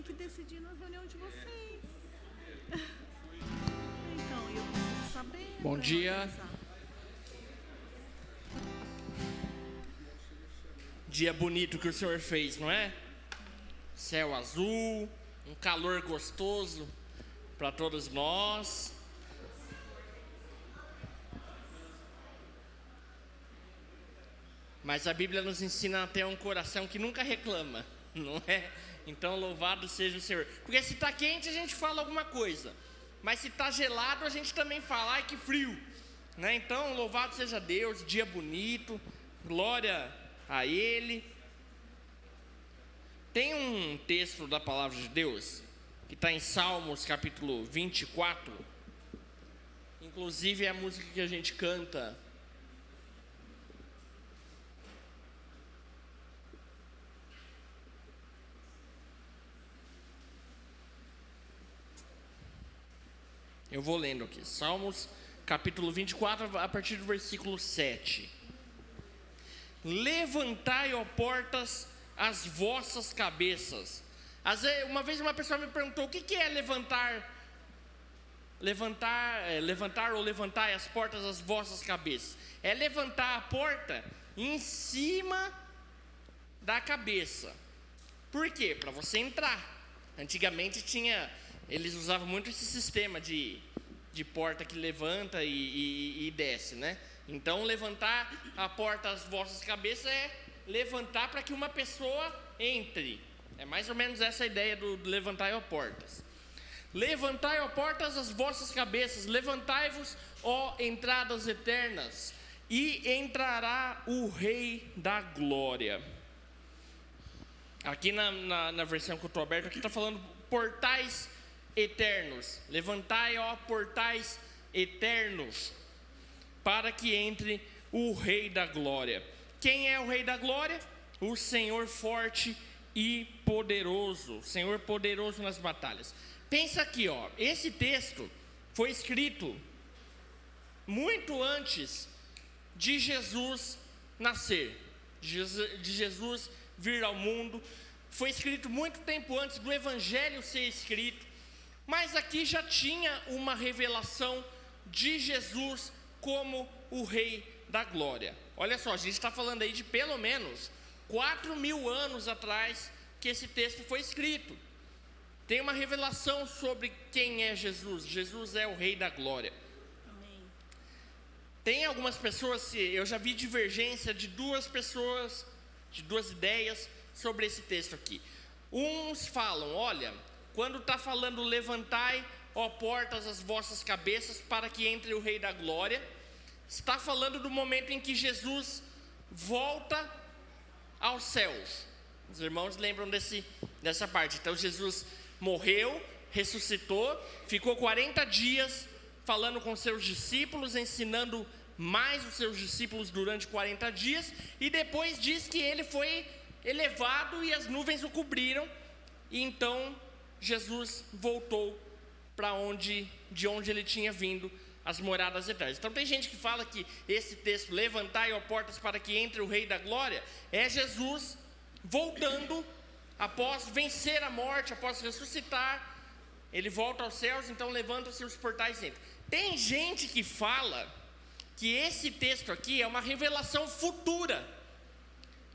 tem que decidir na reunião de vocês. Então, eu preciso saber. Bom dia. Dia bonito que o Senhor fez, não é? Céu azul, um calor gostoso para todos nós. Mas a Bíblia nos ensina a ter um coração que nunca reclama, não é? Então louvado seja o Senhor. Porque se está quente a gente fala alguma coisa, mas se está gelado a gente também fala, ai que frio, né? Então louvado seja Deus, dia bonito, glória a Ele. Tem um texto da palavra de Deus que está em Salmos capítulo 24. Inclusive é a música que a gente canta. Eu vou lendo aqui, Salmos capítulo 24, a partir do versículo 7. Levantai, ó portas, as vossas cabeças. Uma vez uma pessoa me perguntou, o que é levantar ou levantai as portas, as vossas cabeças? É levantar a porta em cima da cabeça. Por quê? Para você entrar. Antigamente eles usavam muito esse sistema de porta que levanta e desce, né? Então levantar a porta às vossas cabeças é levantar para que uma pessoa entre. É mais ou menos essa a ideia do levantai, ó portas. Levantai, ó portas, as vossas cabeças, levantai-vos, ó entradas eternas, e entrará o Rei da Glória. Aqui na versão que eu estou aberto, aqui está falando portais eternos. Levantai, ó portais eternos, para que entre o Rei da Glória. Quem é o Rei da Glória? O Senhor forte e poderoso, o Senhor poderoso nas batalhas. Pensa aqui, ó, esse texto foi escrito muito antes de Jesus nascer, de Jesus vir ao mundo. Foi escrito muito tempo antes do Evangelho ser escrito. Mas aqui já tinha uma revelação de Jesus como o Rei da Glória. Olha só, a gente está falando aí de pelo menos 4.000 anos atrás que esse texto foi escrito. Tem uma revelação sobre quem é Jesus. Jesus é o Rei da Glória. Amém. Tem algumas pessoas, eu já vi divergência de duas pessoas, de duas ideias sobre esse texto aqui. Uns falam, olha, quando está falando levantai, ó portas, as vossas cabeças, para que entre o Rei da Glória, está falando do momento em que Jesus volta aos céus. Os irmãos lembram dessa parte. Então Jesus morreu, ressuscitou, ficou 40 dias falando com seus discípulos, ensinando mais os seus discípulos durante 40 dias, e depois diz que ele foi elevado e as nuvens o cobriram, e então Jesus voltou para de onde ele tinha vindo, as moradas eternas. Então tem gente que fala que esse texto, levantai, ó portas, para que entre o Rei da Glória, é Jesus voltando após vencer a morte, após ressuscitar. Ele volta aos céus, então levanta-se os portais e entra. Tem gente que fala que esse texto aqui é uma revelação futura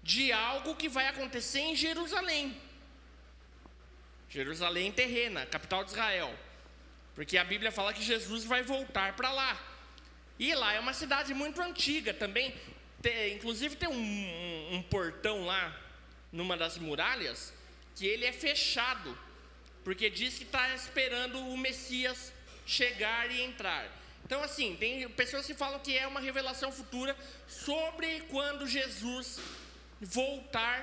de algo que vai acontecer em Jerusalém. Jerusalém terrena, capital de Israel. Porque a Bíblia fala que Jesus vai voltar para lá. E lá é uma cidade muito antiga também. Inclusive tem um portão lá, numa das muralhas, que ele é fechado, porque diz que está esperando o Messias chegar e entrar. Então assim, tem pessoas que falam que é uma revelação futura sobre quando Jesus voltar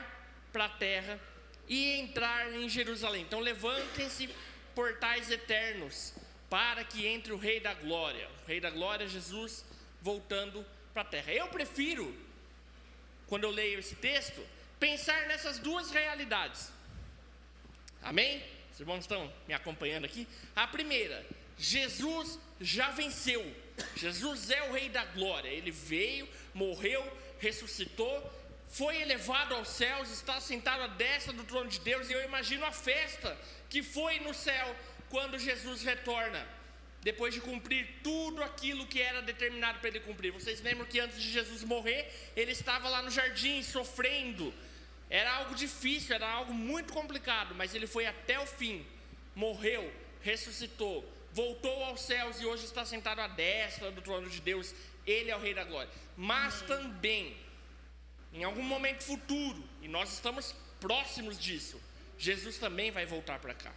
para a terra e entrar em Jerusalém. Então levantem-se portais eternos, para que entre o Rei da Glória. O Rei da Glória, Jesus, voltando para a terra. Eu prefiro, quando eu leio esse texto, pensar nessas duas realidades. Amém? Os irmãos estão me acompanhando aqui? A primeira, Jesus já venceu. Jesus é o Rei da Glória. Ele veio, morreu, ressuscitou, foi elevado aos céus, está sentado à destra do trono de Deus, e eu imagino a festa que foi no céu quando Jesus retorna, depois de cumprir tudo aquilo que era determinado para ele cumprir. Vocês lembram que antes de Jesus morrer, ele estava lá no jardim sofrendo, era algo difícil, era algo muito complicado, mas ele foi até o fim, morreu, ressuscitou, voltou aos céus e hoje está sentado à destra do trono de Deus. Ele é o Rei da Glória. Mas também, em algum momento futuro, e nós estamos próximos disso, Jesus também vai voltar para cá.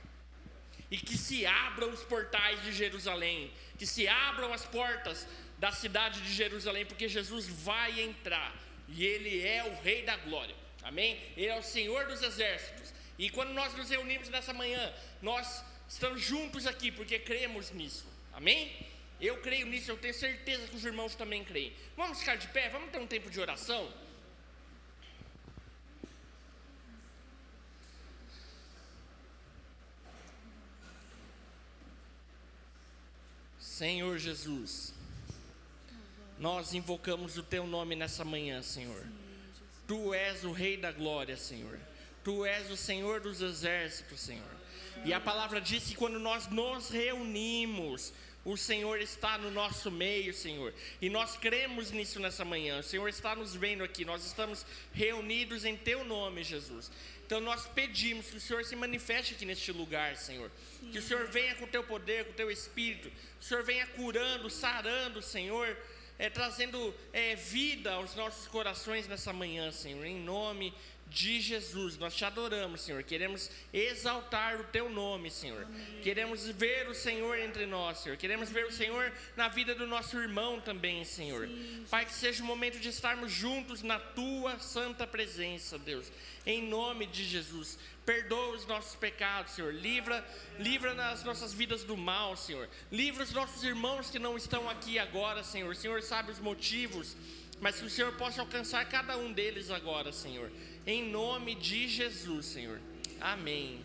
E que se abram os portais de Jerusalém, que se abram as portas da cidade de Jerusalém, porque Jesus vai entrar, e Ele é o Rei da Glória, amém? Ele é o Senhor dos exércitos, e quando nós nos reunimos nessa manhã, nós estamos juntos aqui, porque cremos nisso, amém? Eu creio nisso, eu tenho certeza que os irmãos também creem. Vamos ficar de pé, vamos ter um tempo de oração? Senhor Jesus, nós invocamos o Teu nome nessa manhã, Senhor. Tu és o Rei da Glória, Senhor. Tu és o Senhor dos exércitos, Senhor. E a palavra diz que quando nós nos reunimos, o Senhor está no nosso meio, Senhor. E nós cremos nisso nessa manhã. O Senhor está nos vendo aqui. Nós estamos reunidos em Teu nome, Jesus. Então nós pedimos que o Senhor se manifeste aqui neste lugar, Senhor. Sim. Que o Senhor venha com o Teu poder, com o Teu Espírito. Que o Senhor venha curando, sarando, Senhor. Trazendo vida aos nossos corações nessa manhã, Senhor. Em nome de Jesus, nós Te adoramos, Senhor. Queremos exaltar o Teu nome, Senhor. Amém. Queremos ver o Senhor entre nós, Senhor. Queremos ver o Senhor na vida do nosso irmão também, Senhor. Sim. Pai, que seja o momento de estarmos juntos na Tua santa presença, Deus. Em nome de Jesus. Perdoa os nossos pecados, Senhor. Livra nas nossas vidas do mal, Senhor. Livra os nossos irmãos que não estão aqui agora, Senhor. O Senhor sabe os motivos, mas que o Senhor possa alcançar cada um deles agora, Senhor. Em nome de Jesus, Senhor. Amém.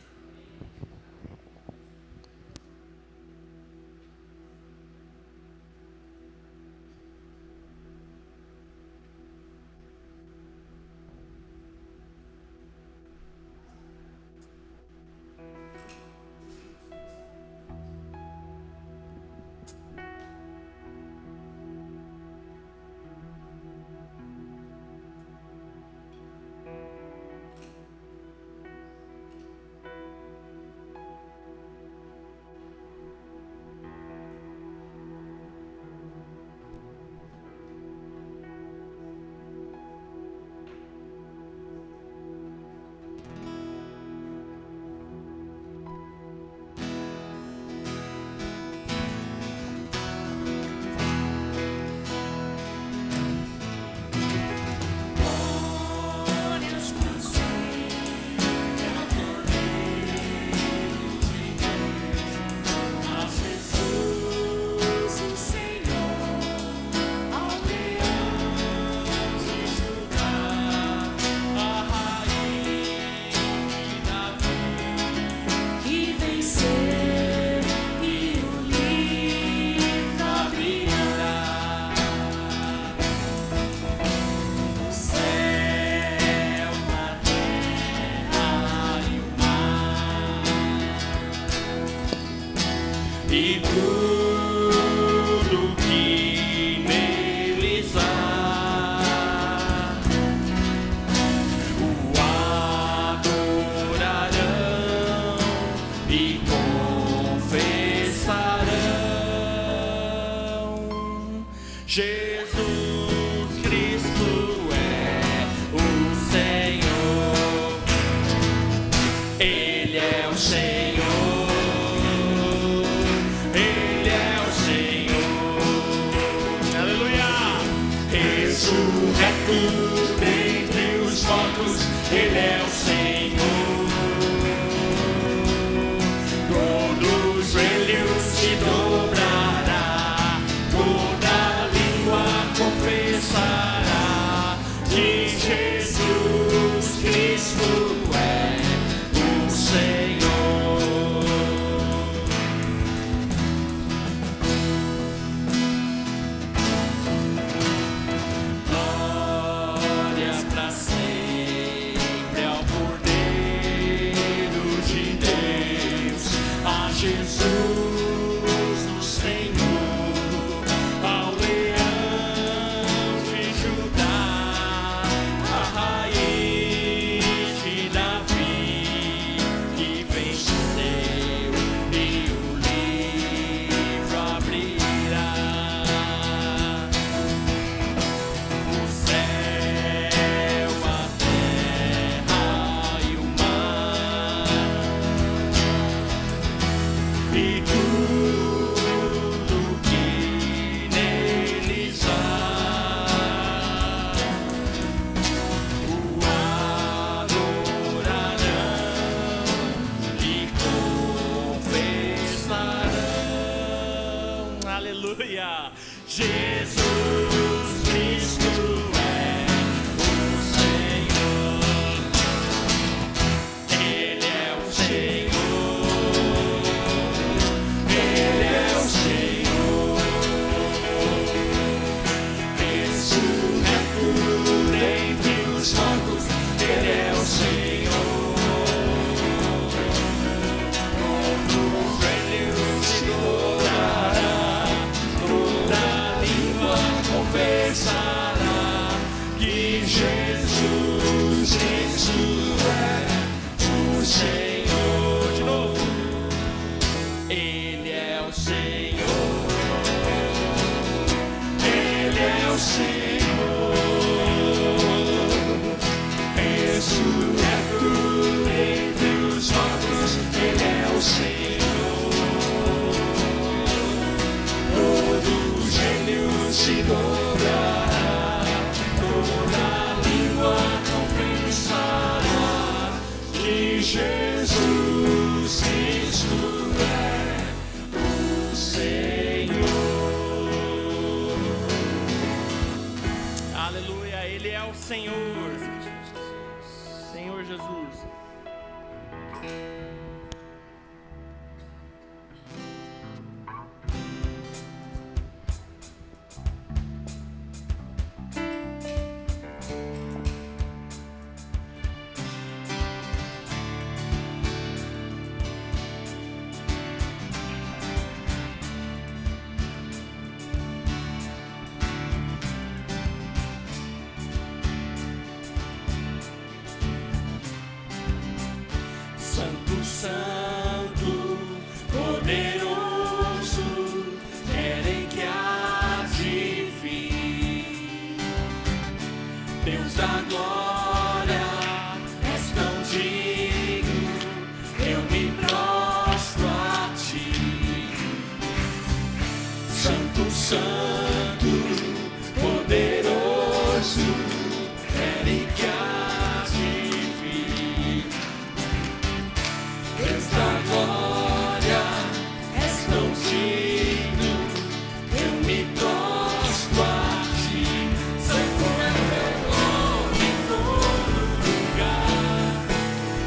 Glória pra sempre. aleluia. Jesus Cristo é o Senhor, Ele é o Senhor, Ele é o Senhor, ressurreto dentre os mortos, Ele é o Senhor. Confessará que Jesus Cristo é o Senhor. De novo, Ele é o Senhor, Ele é o Senhor, ressurreto entre os mortos, Ele é o Senhor. Todo gênio se dobrará, toda língua confessará que Jesus Cristo é o Senhor. Aleluia, Ele é o Senhor. Senhor Jesus. Santo, poderoso, querem que há de vir. Deus da glória, és tão digno, eu me prostro a ti. Santo, Santo, poderoso, querem que há de vir. Deus da glória, és tão digno, eu me prostro a ti. Santo é o teu nome em todo lugar,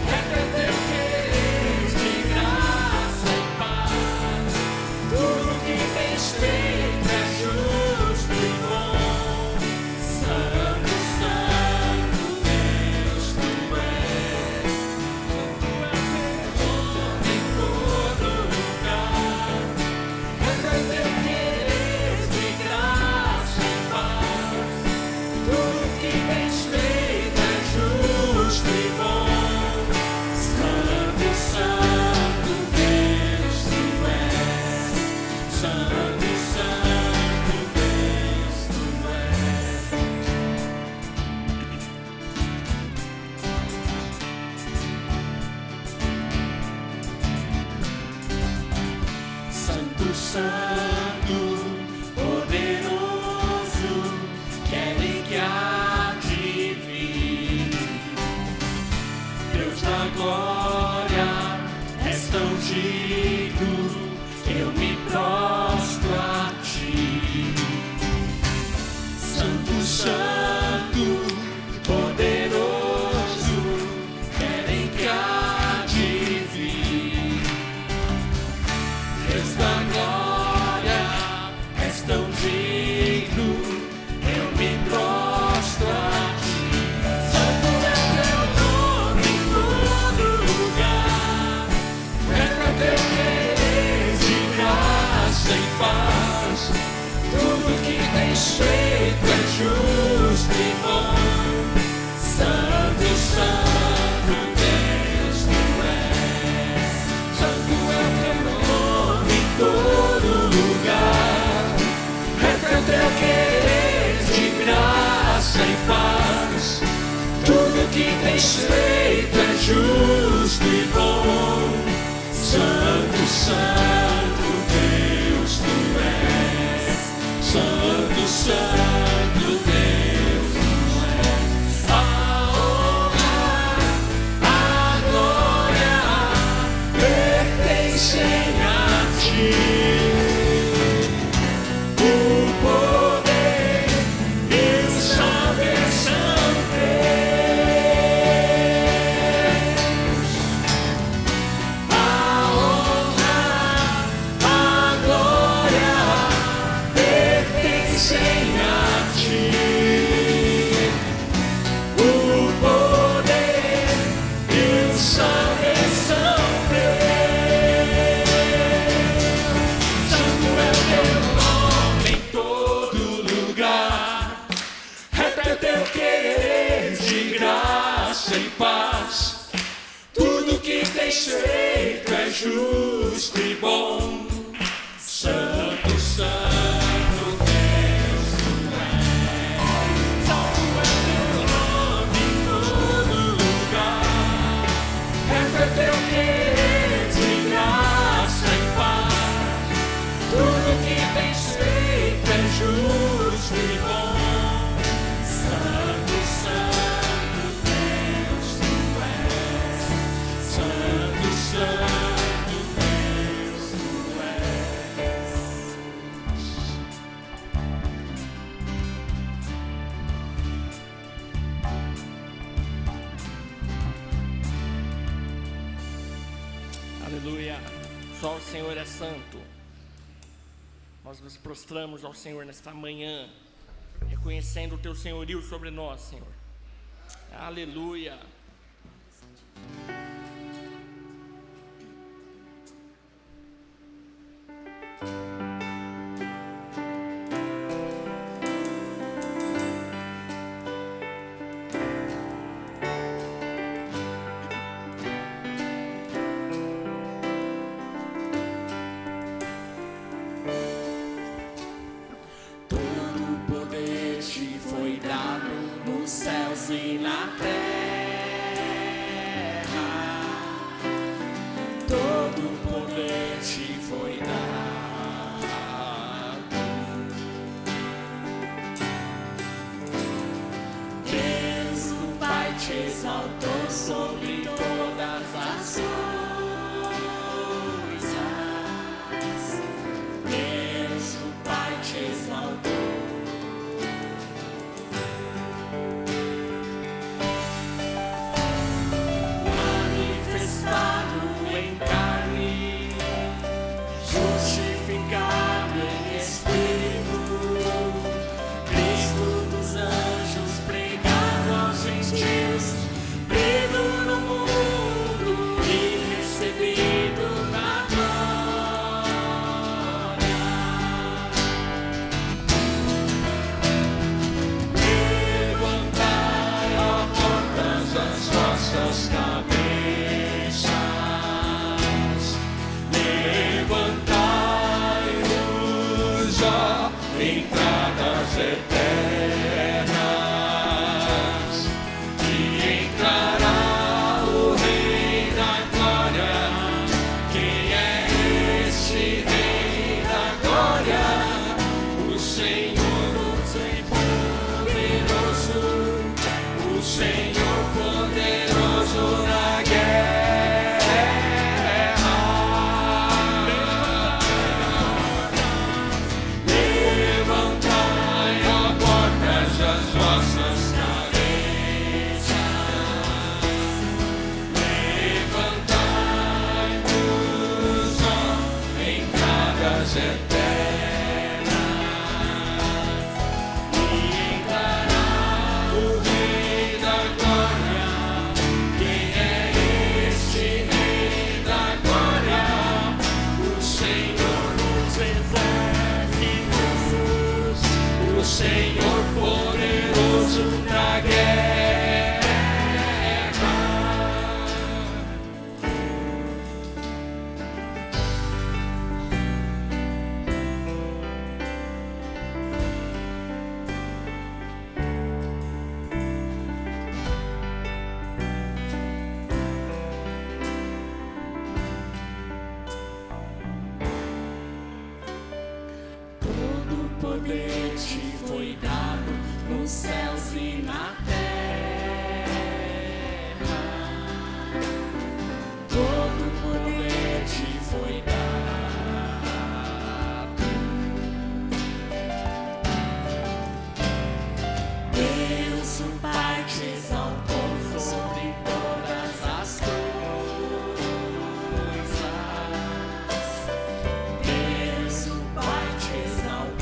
é teu querer de graça e paz. Tudo que tens feito é justo e bom. Santo, Santo Deus, tu és. Santo, poderoso, querem que há de vir. Deus da glória, és tão digno, eu me prostro a ti. Santo, Santo, poderoso, querem que há de vir. Deus da glória, és tão digno, eu me prostro a ti. Santo é teu nome em todo lugar, é teu querer de graça e paz. Tudo que tens feito é justo. paz. Tudo que tens feito é justo e bom. Santo, Santo Deus, tu és. Santo é teu nome em todo lugar. É teu querer de graça e paz. Tudo que tens feito é justo e bom. Santo, Santo Deus, tu és. Santo, Santo Deus, tu és. Aleluia. Só o Senhor é santo. Nós nos prostramos ao Senhor nesta manhã, reconhecendo o teu senhorio sobre nós, Senhor. Aleluia. Todo poder te foi dado nos céus e na terra. Todo poder te foi dado. Deus, o Pai, te exaltou sobre todas as coisas. Deus, o Pai, te exaltou. Manifestado em carne, justificado em espírito, Cristo dos anjos, pregado aos gentios, preso no mundo e recebido na glória. Levantai, ó portas, as vossas cabeças. Levantai-vos, ó entradas eternas, e entrará o Rei da Glória. Quem é este Rei da Glória? O Senhor poderoso, o Senhor poderoso na guerra. Levantai, ó portas, as vossas cabeças. Levantai-vos, ó entradas eternas, e entrará o Rei da Glória. Quem é este Rei da Glória? O Senhor dos exércitos, o Senhor poderoso na guerra. Todo poder te foi dado nos céus e na terra. Todo poder te foi dado. Deus, o Pai, te exaltou sobre todas as coisas. Deus, o Pai, te exaltou.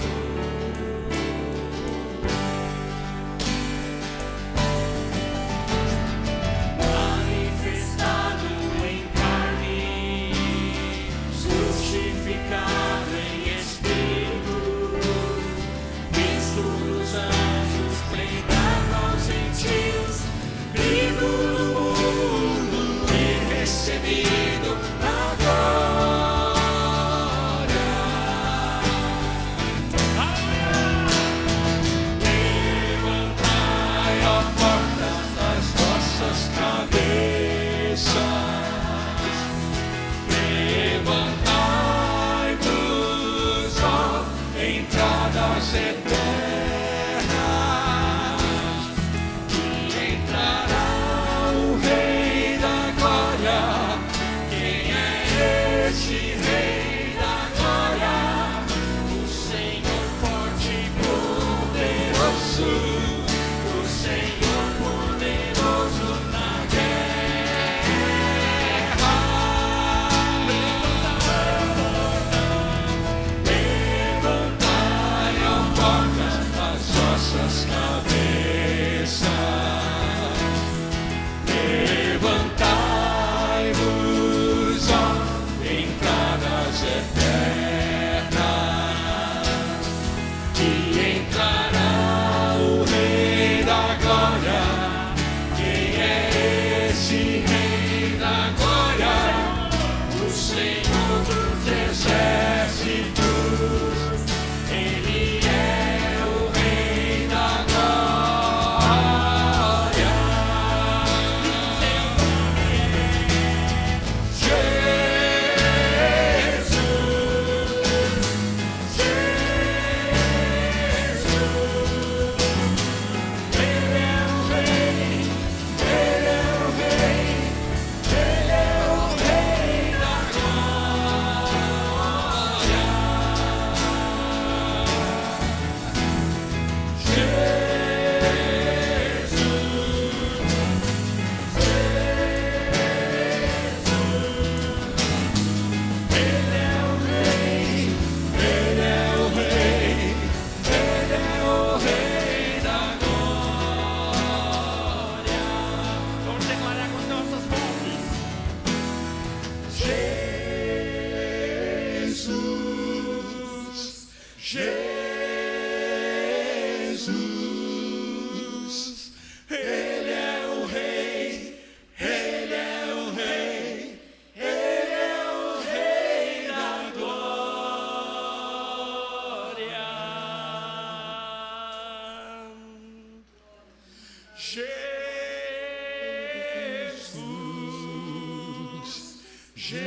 Jesus,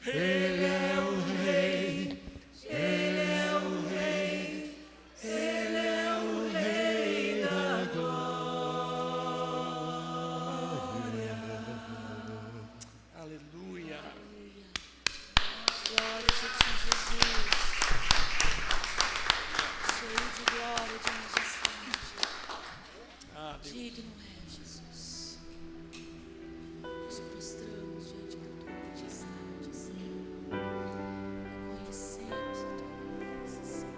Ele é o Rei, Ele é o Rei, Ele é o Rei da glória. Aleluia. Glória a ti, Jesus. Cheio de glória, de majestade. Ah, Deus. Digno é Jesus. Nos prostramos diante da tua majestade, Senhor. Reconhecemos a tua grandeza, Senhor.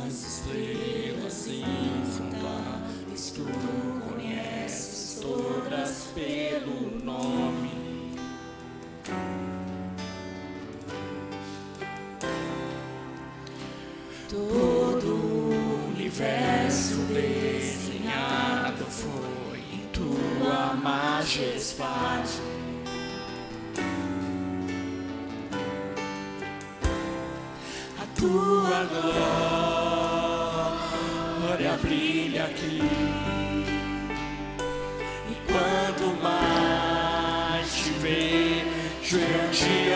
As estrelas incontáveis tu conheces todas pelo nome. Todo o universo desenhado foi em tua majestade. A tua glória brilha aqui. E quanto mais te vejo, eu te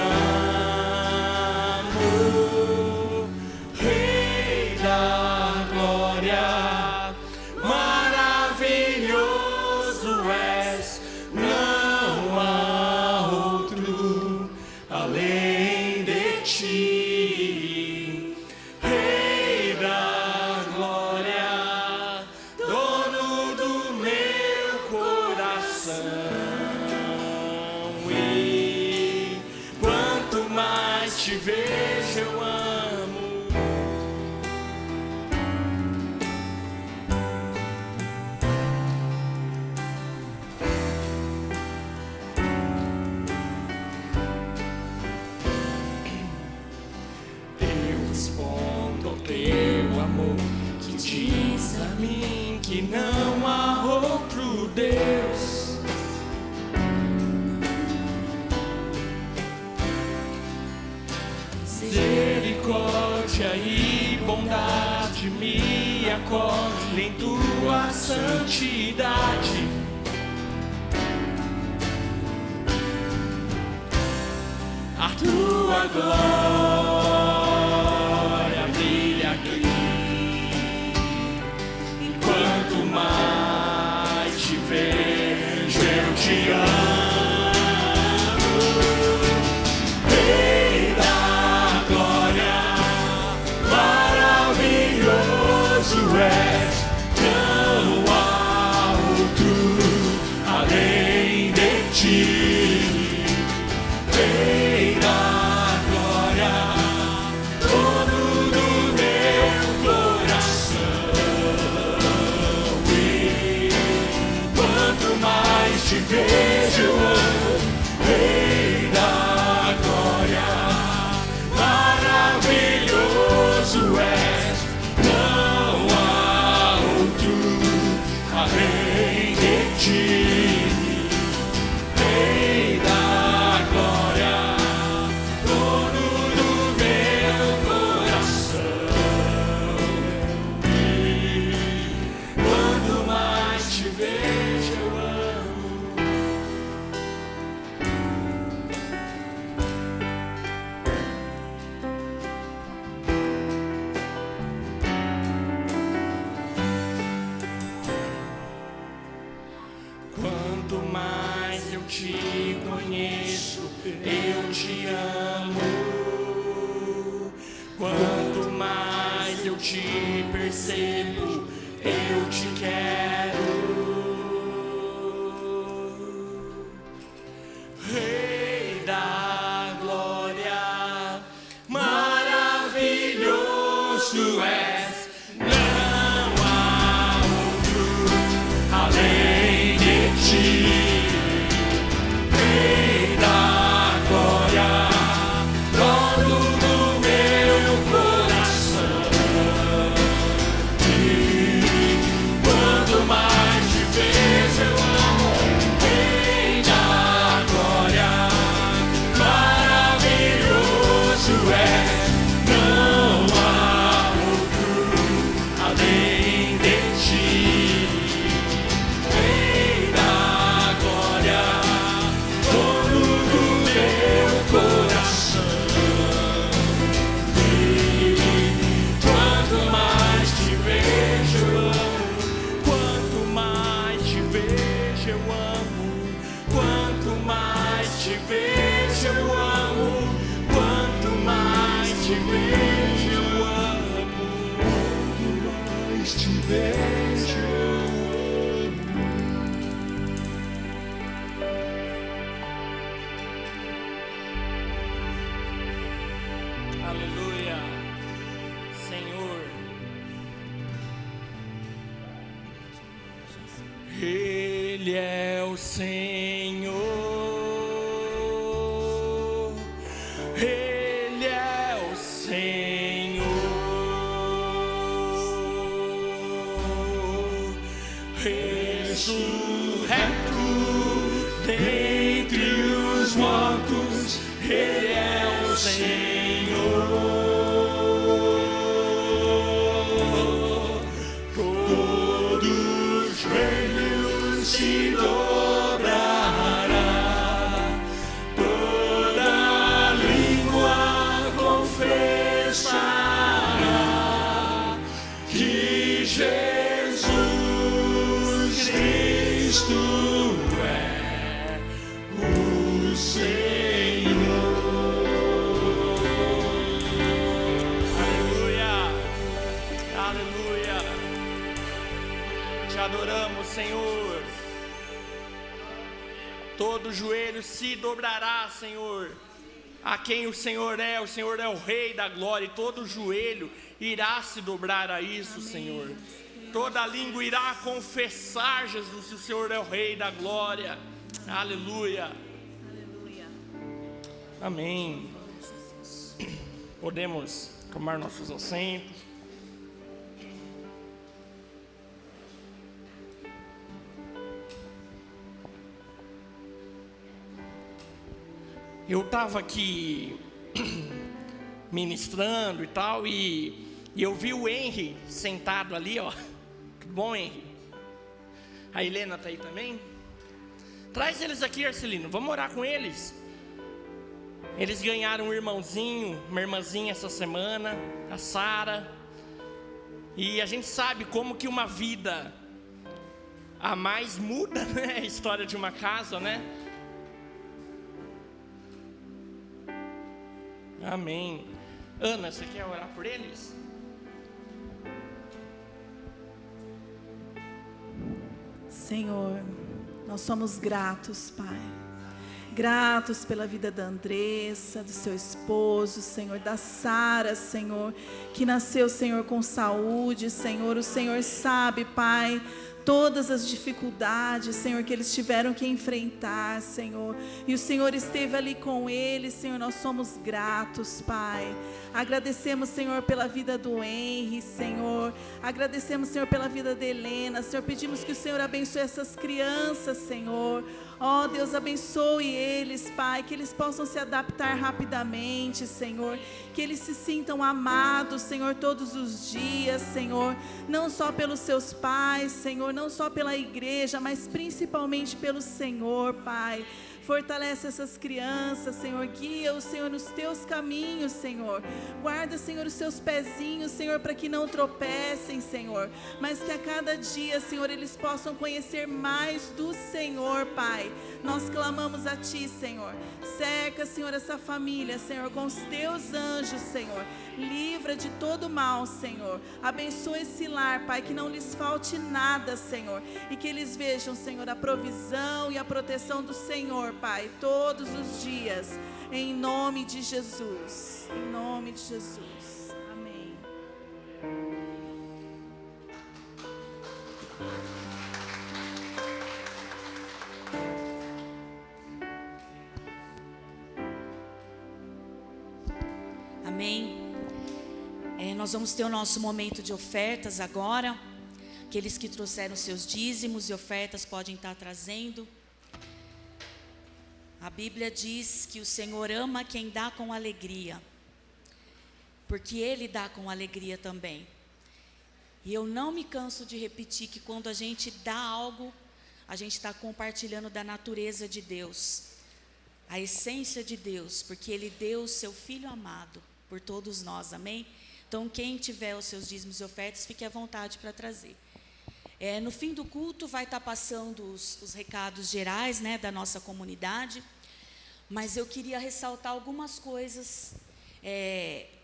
amo, Rei da glória. Maravilhoso és, não há outro além de ti. Rei da glória, dono do meu coração. E quanto mais te vejo, eu amo. Eu respondo ao teu amor, que diz a mim que não há outro Deus. Misericórdia e bondade me acolhem em tua santidade. A tua glória brilha aqui. E quanto mais te vejo, eu te amo, Rei da glória. Maravilhoso és, não há outro além de ti. Rei da glória, dono do meu coração. E quanto mais te vejo, eu amo, Rei da glória. Maravilhoso és, não há outro além de ti. Rei da glória, dono do meu coração. E quanto mais te vejo, eu amo. Quanto mais eu te conheço, eu te amo. Quanto mais eu te percebo, eu te quero. Rei da glória, maravilhoso és, não há outro além de ti. Rei da glória, dono do meu te vejo, eu amo. Quanto mais te vejo, eu amo. Aleluia, Senhor. Ele é o Senhor, Ele é o Senhor, ressurreto dentre os mortos, Ele é o Senhor. Todos joelhos se dobrará, toda língua confessará que Jesus Cristo é o Senhor. Aleluia, aleluia. Te adoramos, Senhor. Todo joelho se dobrará, Senhor. A quem o Senhor é o Rei da glória, e todo joelho irá se dobrar a isso, Senhor. Toda língua irá confessar, Jesus, que o Senhor é o Rei da glória. Aleluia. Aleluia. Amém. Podemos tomar nossos assentos. Eu estava aqui ministrando e tal, e eu vi o Henry sentado ali, ó. Tudo bom, Henry? A Helena está aí também? Traz eles aqui, Arcelino, vamos orar com eles. Eles ganharam um irmãozinho, uma irmãzinha essa semana, a Sara. E a gente sabe como que uma vida a mais muda, né? A história de uma casa, né? Amém. Ana, você quer orar por eles? Senhor, nós somos gratos, Pai. Gratos pela vida da Andressa, do seu esposo, Senhor, da Sara, Senhor, que nasceu, Senhor, com saúde, Senhor. O Senhor sabe, Pai, todas as dificuldades, Senhor, que eles tiveram que enfrentar, Senhor. E o Senhor esteve ali com eles, Senhor. Nós somos gratos, Pai. Agradecemos, Senhor, pela vida do Henry, Senhor. Agradecemos, Senhor, pela vida da Helena, Senhor. Pedimos que o Senhor abençoe essas crianças, Senhor. Ó, Deus, abençoe eles, Pai, que eles possam se adaptar rapidamente, Senhor, que eles se sintam amados, Senhor, todos os dias, Senhor, não só pelos seus pais, Senhor, não só pela igreja, mas principalmente pelo Senhor, Pai. Fortalece essas crianças, Senhor. Guia o Senhor nos teus caminhos, Senhor. Guarda, Senhor, os seus pezinhos, Senhor, para que não tropecem, Senhor. Mas que a cada dia, Senhor, eles possam conhecer mais do Senhor, Pai. Nós clamamos a Ti, Senhor. Cerca, Senhor, essa família, Senhor, com os teus anjos, Senhor. Livra de todo mal, Senhor. Abençoa esse lar, Pai, que não lhes falte nada, Senhor. E que eles vejam, Senhor, a provisão e a proteção do Senhor, Pai, todos os dias, em nome de Jesus, em nome de Jesus, amém. Amém. Nós vamos ter o nosso momento de ofertas agora. Aqueles que trouxeram seus dízimos e ofertas podem estar trazendo. A Bíblia diz que o Senhor ama quem dá com alegria, porque Ele dá com alegria também. E eu não me canso de repetir que quando a gente dá algo, a gente está compartilhando da natureza de Deus, a essência de Deus, porque Ele deu o seu Filho amado por todos nós, amém? Então quem tiver os seus dízimos e ofertas, fique à vontade para trazer. No fim do culto vai estar passando os recados gerais, né, da nossa comunidade, mas eu queria ressaltar algumas coisas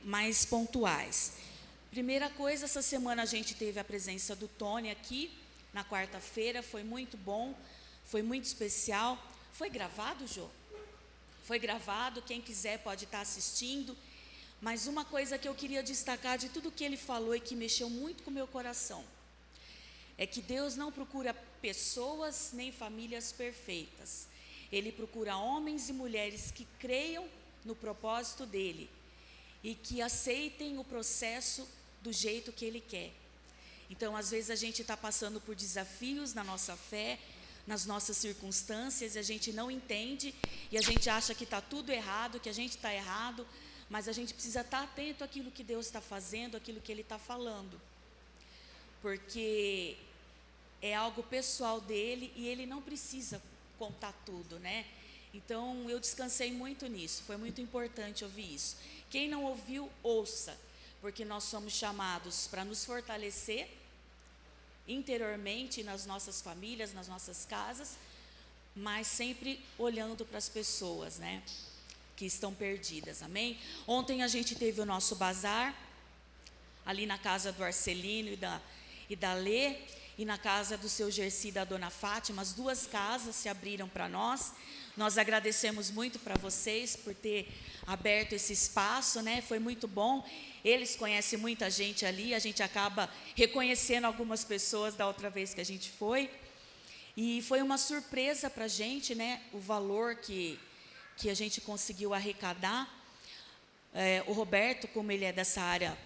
mais pontuais. Primeira coisa, essa semana a gente teve a presença do Tony aqui, na quarta-feira, foi muito bom, foi muito especial. Foi gravado, Jô? Foi gravado, quem quiser pode estar assistindo. Mas uma coisa que eu queria destacar de tudo que ele falou e que mexeu muito com o meu coração, é que Deus não procura pessoas nem famílias perfeitas. Ele procura homens e mulheres que creiam no propósito dele e que aceitem o processo do jeito que ele quer. Então, às vezes a gente está passando por desafios na nossa fé, nas nossas circunstâncias, e a gente não entende, e a gente acha que está tudo errado, que a gente está errado, mas a gente precisa estar atento àquilo que Deus está fazendo, àquilo que Ele está falando, porque é algo pessoal dele e Ele não precisa contar tudo, né? Então, eu descansei muito nisso, foi muito importante ouvir isso. Quem não ouviu, ouça, porque nós somos chamados para nos fortalecer interiormente nas nossas famílias, nas nossas casas, mas sempre olhando para as pessoas, né, que estão perdidas, amém? Ontem a gente teve o nosso bazar, ali na casa do Arcelino e da Lê, e na casa do seu Gersi e da dona Fátima, as duas casas se abriram para nós. Nós agradecemos muito para vocês por ter aberto esse espaço, né? Foi muito bom. Eles conhecem muita gente ali, a gente acaba reconhecendo algumas pessoas da outra vez que a gente foi. E foi uma surpresa para a gente, né? O valor que a gente conseguiu arrecadar. O Roberto, como ele é dessa área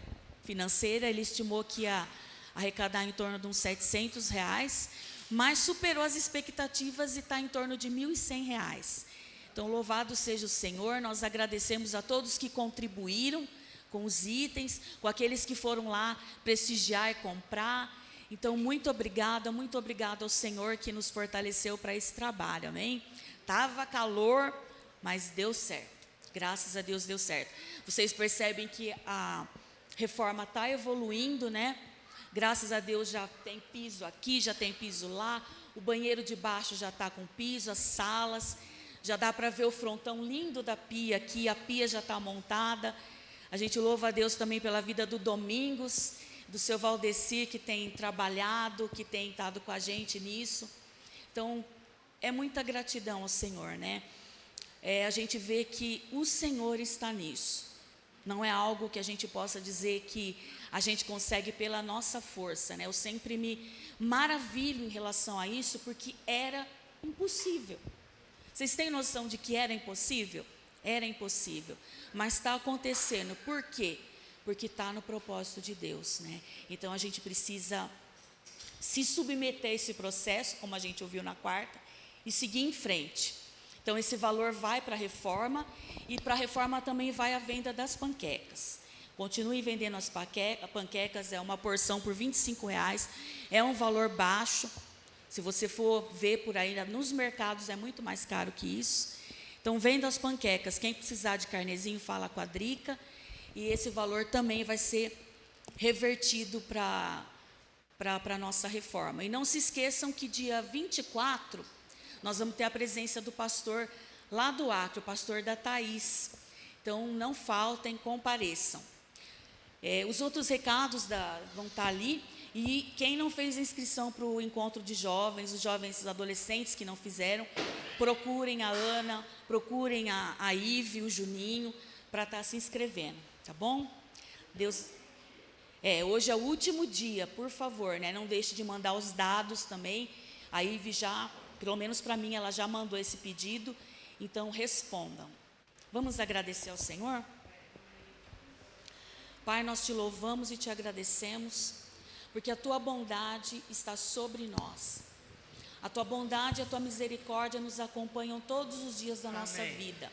financeira, ele estimou que ia arrecadar em torno de uns R$700, mas superou as expectativas e está em torno de R$1.100. Então, louvado seja o Senhor, nós agradecemos a todos que contribuíram com os itens, com aqueles que foram lá prestigiar e comprar. Então, muito obrigada ao Senhor que nos fortaleceu para esse trabalho, amém? Estava calor, mas deu certo, graças a Deus deu certo. Vocês percebem que a reforma está evoluindo, né? Graças a Deus já tem piso aqui, já tem piso lá, o banheiro de baixo já está com piso, as salas, já dá para ver o frontão lindo da pia aqui, a pia já está montada. A gente louva a Deus também pela vida do Domingos, do seu Valdeci, que tem trabalhado, que tem estado com a gente nisso. Então, é muita gratidão ao Senhor, né? A gente vê que o Senhor está nisso. Não é algo que a gente possa dizer que a gente consegue pela nossa força, né? Eu sempre me maravilho em relação a isso, porque era impossível. Vocês têm noção de que era impossível? Era impossível, mas está acontecendo. Por quê? Porque está no propósito de Deus, né? Então a gente precisa se submeter a esse processo, como a gente ouviu na quarta, e seguir em frente. Então esse valor vai para a reforma, e para a reforma também vai a venda das panquecas. Continue vendendo as panquecas, é uma porção por R$25, é um valor baixo. Se você for ver por aí, nos mercados é muito mais caro que isso. Então, venda as panquecas. Quem precisar de carnezinho, fala com a Drica. E esse valor também vai ser revertido para a nossa reforma. E não se esqueçam que dia 24, nós vamos ter a presença do pastor lá do Acre, o pastor da Thaís. Então, não faltem, compareçam. Os outros recados vão estar ali. E quem não fez inscrição para o encontro de jovens, os jovens adolescentes que não fizeram, procurem a Ana, procurem a Ive, o Juninho, para estar se inscrevendo, tá bom? Hoje é o último dia, por favor, né? Não deixe de mandar os dados também. A Ive já, pelo menos para mim, ela já mandou esse pedido, então respondam. Vamos agradecer ao Senhor? Pai, nós te louvamos e te agradecemos, porque a tua bondade está sobre nós. A tua bondade e a tua misericórdia nos acompanham todos os dias da nossa vida.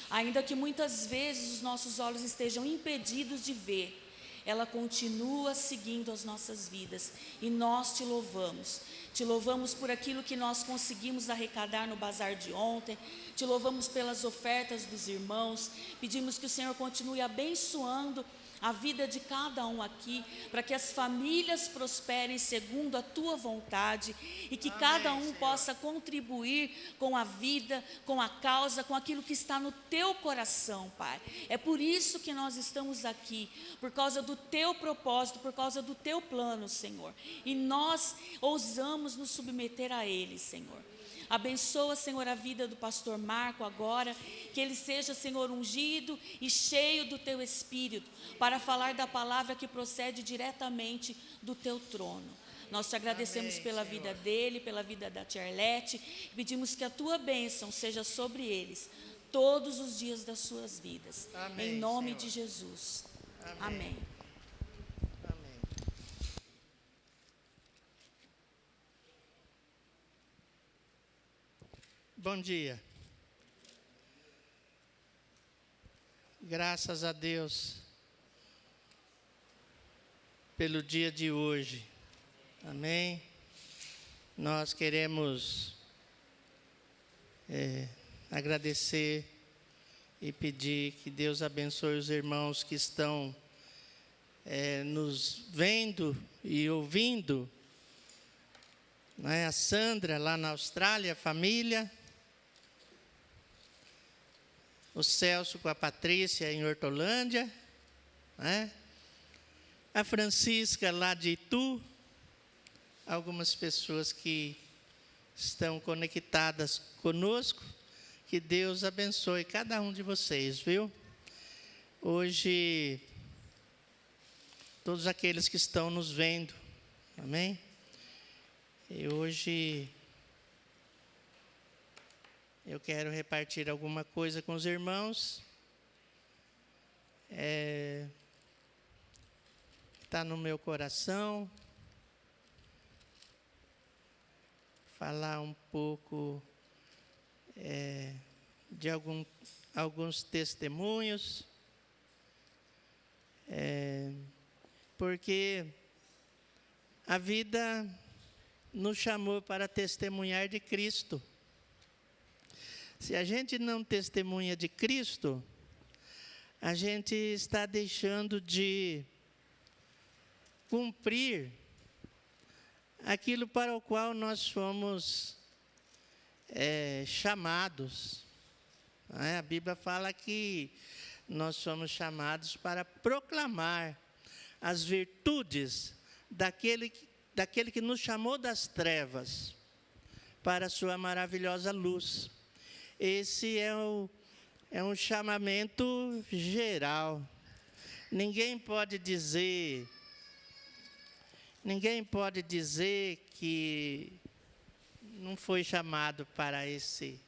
Ainda que muitas vezes os nossos olhos estejam impedidos de ver, ela continua seguindo as nossas vidas. E nós te louvamos. Te louvamos por aquilo que nós conseguimos arrecadar no bazar de ontem. Te louvamos pelas ofertas dos irmãos. Pedimos que o Senhor continue abençoando a vida de cada um aqui, para que as famílias prosperem segundo a tua vontade e que cada um possa contribuir com a vida, com a causa, com aquilo que está no teu coração, Pai. É por isso que nós estamos aqui, por causa do teu propósito, por causa do teu plano, Senhor. E nós ousamos nos submeter a ele, Senhor. Abençoa, Senhor, a vida do pastor Marco agora, que ele seja, Senhor, ungido e cheio do teu Espírito, para falar da palavra que procede diretamente do teu trono. Nós te agradecemos pela vida dele, pela vida da tia Arlete, pedimos que a tua bênção seja sobre eles, todos os dias das suas vidas. Em nome de Jesus. Amém. Bom dia. Graças a Deus pelo dia de hoje. Amém. Nós queremos agradecer e pedir que Deus abençoe os irmãos que estão nos vendo e ouvindo. A Sandra lá na Austrália, a família. O Celso com a Patrícia em Hortolândia, a Francisca lá de Itu, algumas pessoas que estão conectadas conosco, que Deus abençoe cada um de vocês, viu? Hoje, todos aqueles que estão nos vendo, amém? E hoje eu quero repartir alguma coisa com os irmãos. Está no meu coração. Falar um pouco de alguns testemunhos. Porque a vida nos chamou para testemunhar de Cristo. Se a gente não testemunha de Cristo, a gente está deixando de cumprir aquilo para o qual nós fomos chamados. A Bíblia fala que nós somos chamados para proclamar as virtudes daquele que nos chamou das trevas para a sua maravilhosa luz. Esse é um chamamento geral. Ninguém pode dizer que não foi chamado para esse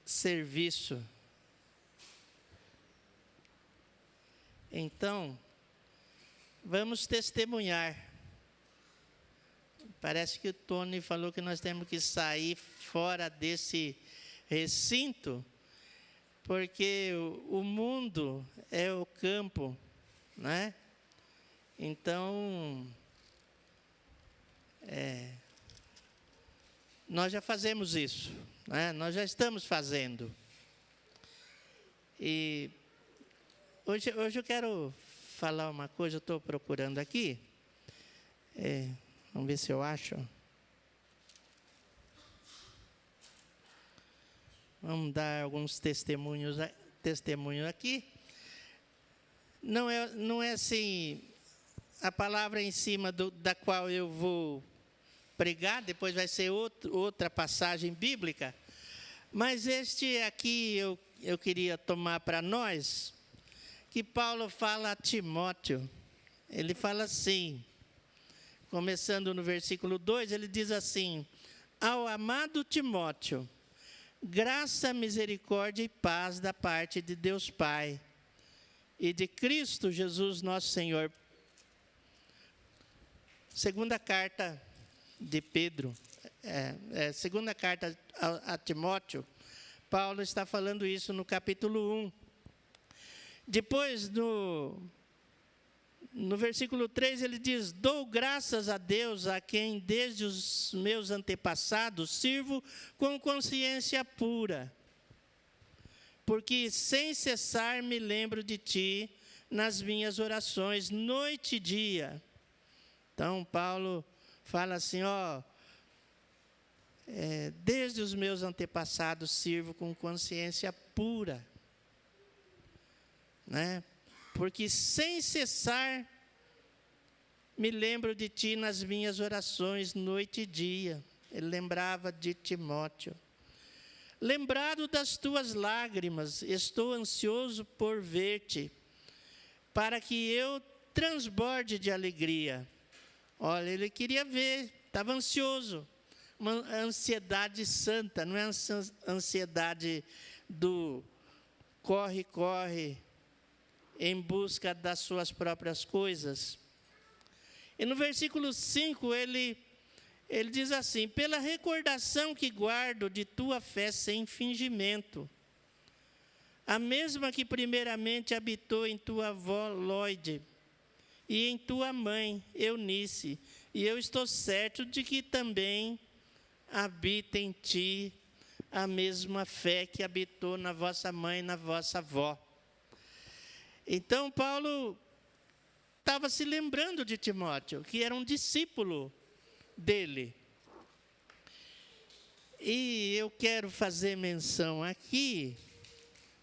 serviço. Então, vamos testemunhar. Parece que o Tony falou que nós temos que sair fora desse recinto, porque o mundo é o campo, né? Então, nós já fazemos isso, né? Nós já estamos fazendo. E hoje eu quero falar uma coisa, eu estou procurando aqui. Vamos ver se eu acho. Vamos dar alguns testemunhos aqui. Não é assim a palavra em cima da qual eu vou pregar, depois vai ser outra passagem bíblica. Mas este aqui eu queria tomar para nós, que Paulo fala a Timóteo. Ele fala assim, começando no versículo 2, ele diz assim: ao amado Timóteo, graça, misericórdia e paz da parte de Deus Pai e de Cristo Jesus nosso Senhor. Segunda carta de Pedro, segunda carta a Timóteo, Paulo está falando isso no capítulo 1. Depois, no versículo 3, ele diz: dou graças a Deus, a quem desde os meus antepassados sirvo com consciência pura, porque sem cessar me lembro de ti nas minhas orações, noite e dia. Então, Paulo fala assim, desde os meus antepassados sirvo com consciência pura, né? Porque sem cessar me lembro de ti nas minhas orações, noite e dia. Ele lembrava de Timóteo. Lembrado das tuas lágrimas, estou ansioso por ver-te, para que eu transborde de alegria. Olha, ele queria ver, estava ansioso. Uma ansiedade santa, não é ansiedade do corre, corre, em busca das suas próprias coisas. E no versículo 5, ele diz assim, pela recordação que guardo de tua fé sem fingimento, a mesma que primeiramente habitou em tua avó Lóide e em tua mãe Eunice, e eu estou certo de que também habita em ti a mesma fé que habitou na vossa mãe e na vossa avó. Então, Paulo estava se lembrando de Timóteo, que era um discípulo dele. E eu quero fazer menção aqui,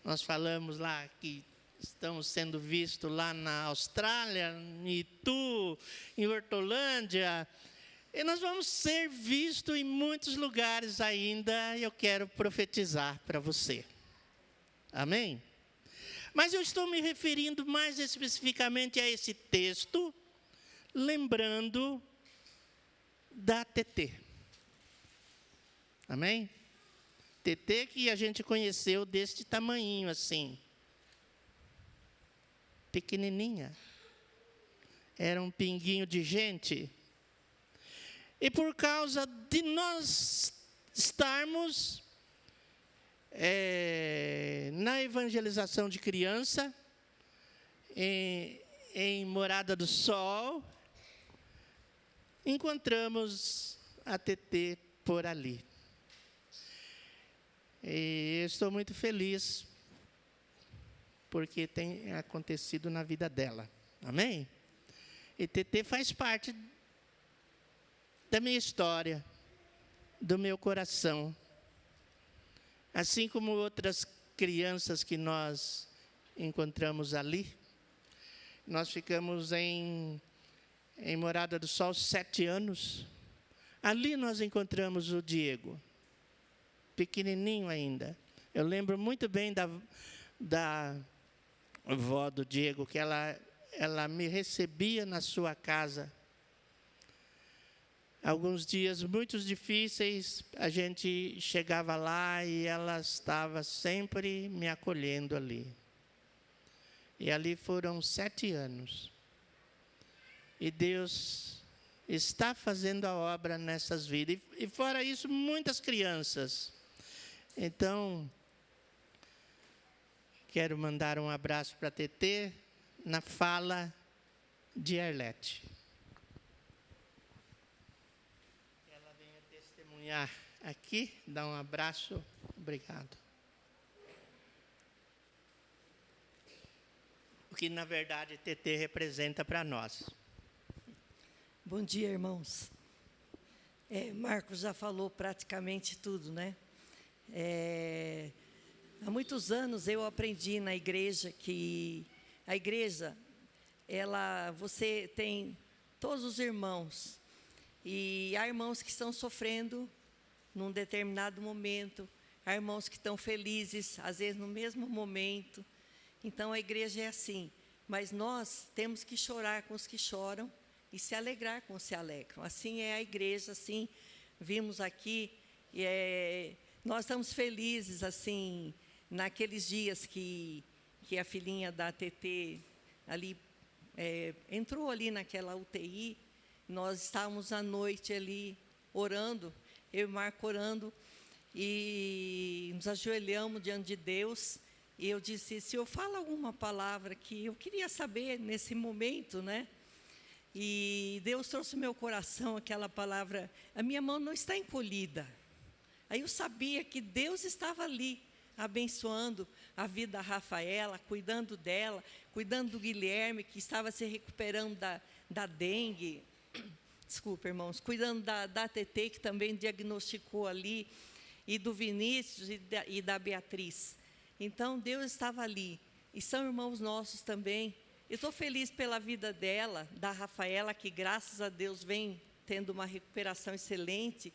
nós falamos lá que estamos sendo vistos lá na Austrália, em Itu, em Hortolândia, e nós vamos ser vistos em muitos lugares ainda, e eu quero profetizar para você. Amém? Mas eu estou me referindo mais especificamente a esse texto, lembrando da TT. Amém? TT que a gente conheceu deste tamanhinho assim. Pequenininha. Era um pinguinho de gente. E por causa de nós estarmos na evangelização de criança, em Morada do Sol, encontramos a TT por ali. E eu estou muito feliz, porque tem acontecido na vida dela. Amém? E TT faz parte da minha história, do meu coração. Assim como outras crianças que nós encontramos ali, nós ficamos em Morada do Sol 7 anos. Ali nós encontramos o Diego, pequenininho ainda. Eu lembro muito bem da avó do Diego, que ela me recebia na sua casa. Alguns dias muito difíceis, a gente chegava lá e ela estava sempre me acolhendo ali. E ali foram 7 anos. E Deus está fazendo a obra nessas vidas. E fora isso, muitas crianças. Então, quero mandar um abraço para a TT na fala de Arlete. Aqui, dá um abraço, obrigado. O que, na verdade, TT representa para nós. Bom dia, irmãos. Marcos já falou praticamente tudo, né? Há muitos anos eu aprendi na igreja que a igreja, você tem todos os irmãos, e há irmãos que estão sofrendo num determinado momento, há irmãos que estão felizes, às vezes no mesmo momento. Então a igreja é assim, mas nós temos que chorar com os que choram e se alegrar com os que se alegram. Assim é a igreja, assim vimos aqui, nós estamos felizes assim naqueles dias que a filhinha da TT ali entrou ali naquela UTI. Nós estávamos à noite ali orando, eu e Marco orando, e nos ajoelhamos diante de Deus. E eu disse, se eu falo alguma palavra que eu queria saber nesse momento, né? E Deus trouxe no meu coração aquela palavra, a minha mão não está encolhida. Aí eu sabia que Deus estava ali, abençoando, a vida da Rafaela, cuidando dela, cuidando do Guilherme, que estava se recuperando da dengue. Desculpa, irmãos. Cuidando da TT, que também diagnosticou ali, e do Vinícius e da Beatriz. Então, Deus estava ali. E são irmãos nossos também. Eu estou feliz pela vida dela, da Rafaela, que graças a Deus vem tendo uma recuperação excelente.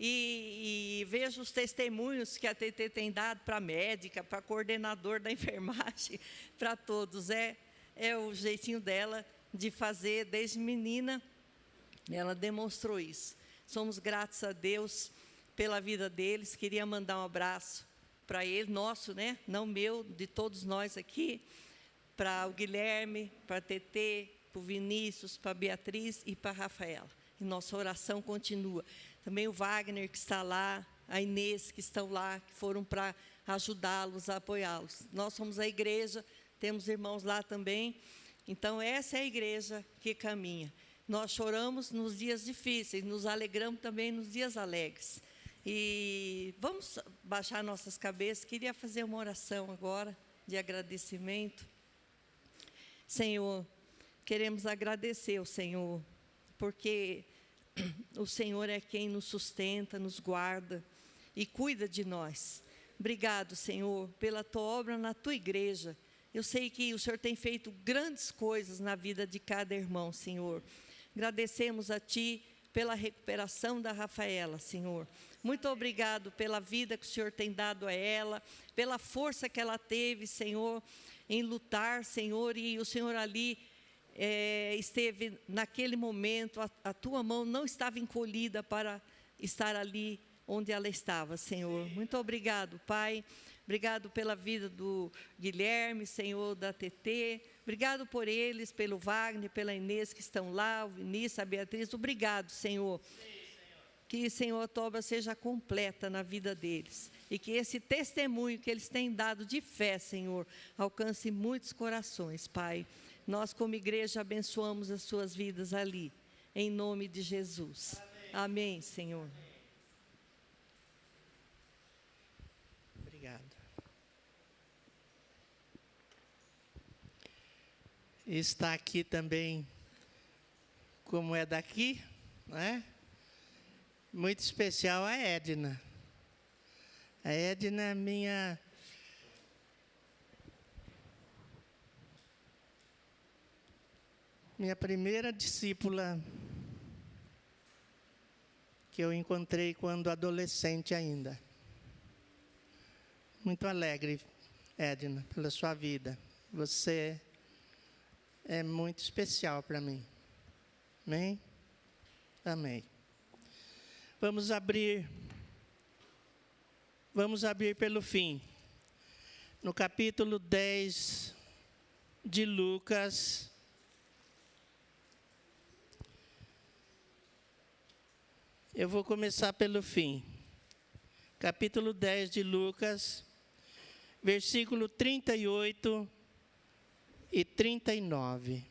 E vejo os testemunhos que a TT tem dado para a médica, para coordenador da enfermagem, para todos. É o jeitinho dela de fazer desde menina. Ela demonstrou isso. Somos gratos a Deus pela vida deles. Queria mandar um abraço para ele, nosso, né? Não meu, de todos nós aqui. Para o Guilherme, para a TT, para o Vinícius, para a Beatriz e para a Rafaela. E nossa oração continua. Também o Wagner, que está lá, a Inês, que estão lá, que foram para ajudá-los, apoiá-los. Nós somos a igreja, temos irmãos lá também. Então, essa é a igreja que caminha. Nós choramos nos dias difíceis, nos alegramos também nos dias alegres. E vamos baixar nossas cabeças. Queria fazer uma oração agora de agradecimento. Senhor, queremos agradecer ao Senhor, porque o Senhor é quem nos sustenta, nos guarda e cuida de nós. Obrigado, Senhor, pela Tua obra na Tua igreja. Eu sei que o Senhor tem feito grandes coisas na vida de cada irmão, Senhor. Agradecemos a Ti pela recuperação da Rafaela, Senhor. Muito obrigado pela vida que o Senhor tem dado a ela, pela força que ela teve, Senhor, em lutar, Senhor, e o Senhor ali esteve naquele momento, a Tua mão não estava encolhida para estar ali onde ela estava, Senhor. Muito obrigado, Pai. Obrigado pela vida do Guilherme, Senhor, da TT. Obrigado por eles, pelo Wagner, pela Inês que estão lá, o Vinícius, a Beatriz. Obrigado, Senhor. Que, Senhor, a Tua obra seja completa na vida deles. E que esse testemunho que eles têm dado de fé, Senhor, alcance muitos corações, Pai. Nós, como igreja, abençoamos as suas vidas ali, em nome de Jesus. Amém, Senhor. Obrigado. Está aqui também, como é daqui, né? Muito especial a Edna. A Edna é minha primeira discípula que eu encontrei quando adolescente ainda. Muito alegre, Edna, pela sua vida. Você é muito especial para mim. Amém? Amém. Vamos abrir pelo fim. No capítulo 10 de Lucas, eu vou começar pelo fim. Capítulo 10 de Lucas, versículo 38 e 39.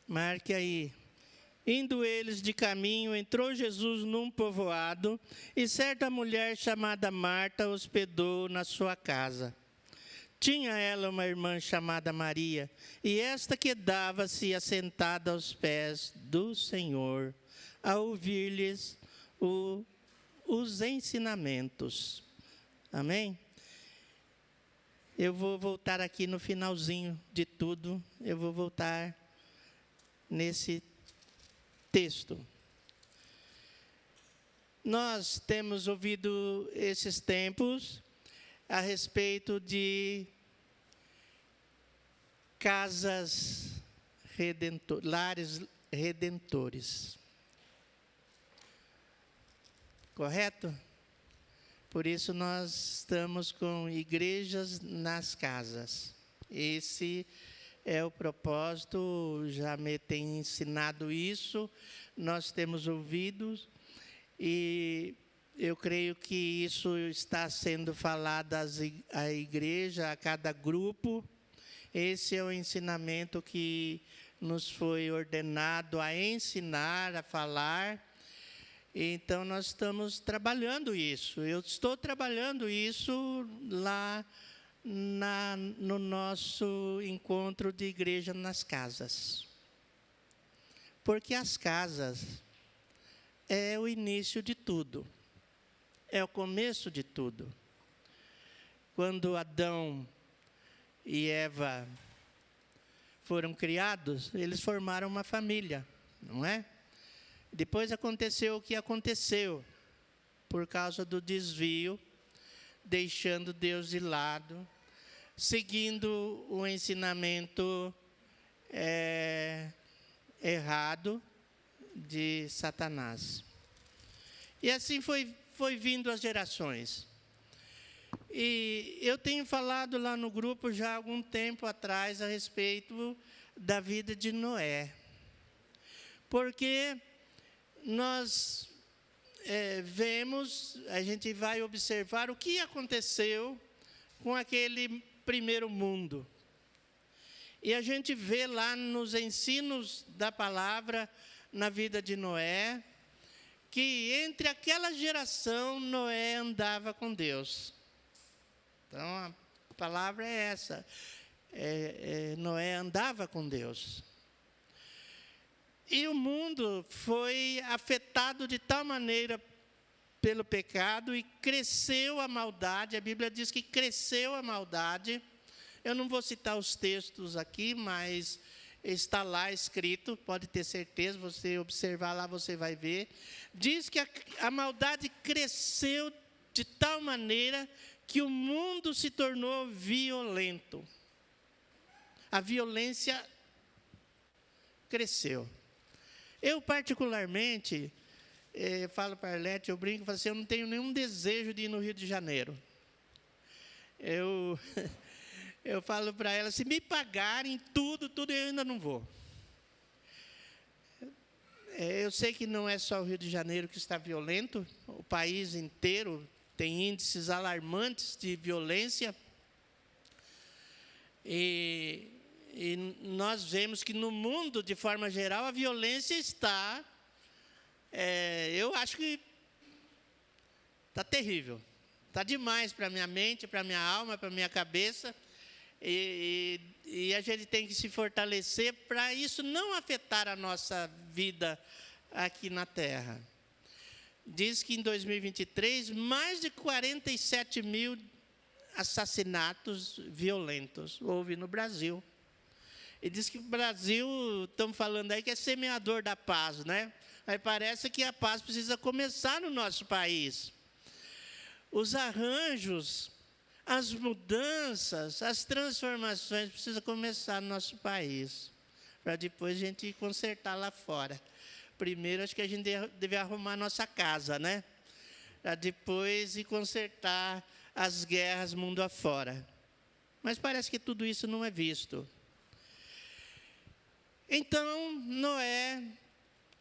Marque aí. Indo eles de caminho, entrou Jesus num povoado, e certa mulher chamada Marta hospedou na sua casa. Tinha ela uma irmã chamada Maria, e esta quedava-se assentada aos pés do Senhor, a ouvir-lhes os ensinamentos. Amém? Eu vou voltar aqui no finalzinho de tudo, eu vou voltar nesse texto. Nós temos ouvido esses tempos a respeito de lares redentores. Correto? Por isso nós estamos com igrejas nas casas. Esse é o propósito, já me tem ensinado isso, nós temos ouvido, e eu creio que isso está sendo falado à igreja, a cada grupo. Esse é o ensinamento que nos foi ordenado a ensinar, a falar, Então, nós estamos trabalhando isso. Eu estou trabalhando isso lá no nosso encontro de igreja nas casas. Porque as casas é o início de tudo. É o começo de tudo. Quando Adão e Eva foram criados, eles formaram uma família, não é? Depois aconteceu o que aconteceu, por causa do desvio, deixando Deus de lado, seguindo o ensinamento errado de Satanás. E assim foi vindo as gerações. E eu tenho falado lá no grupo já há algum tempo atrás a respeito da vida de Noé. Porque nós vemos, a gente vai observar o que aconteceu com aquele primeiro mundo. E a gente vê lá nos ensinos da palavra, na vida de Noé, que entre aquela geração, Noé andava com Deus. Então, a palavra é essa. Noé andava com Deus. E o mundo foi afetado de tal maneira pelo pecado e cresceu a maldade. A Bíblia diz que cresceu a maldade. Eu não vou citar os textos aqui, mas está lá escrito, pode ter certeza, você observar lá, você vai ver. Diz que a maldade cresceu de tal maneira que o mundo se tornou violento. A violência cresceu. Eu, particularmente, falo para a Arlete, eu brinco, falo assim, eu não tenho nenhum desejo de ir no Rio de Janeiro. Eu falo para ela, se me pagarem tudo, eu ainda não vou. Eu sei que não é só o Rio de Janeiro que está violento, o país inteiro tem índices alarmantes de violência. E nós vemos que no mundo, de forma geral, a violência está, eu acho que está terrível. Está demais para a minha mente, para a minha alma, para a minha cabeça. E a gente tem que se fortalecer para isso não afetar a nossa vida aqui na Terra. Diz que em 2023, mais de 47 mil assassinatos violentos houve no Brasil. E diz que o Brasil, estamos falando aí que é semeador da paz, né? Mas parece que a paz precisa começar no nosso país. Os arranjos, as mudanças, as transformações precisam começar no nosso país, para depois a gente consertar lá fora. Primeiro, acho que a gente deve arrumar a nossa casa, né? Para depois ir consertar as guerras mundo afora. Mas parece que tudo isso não é visto. Então, Noé,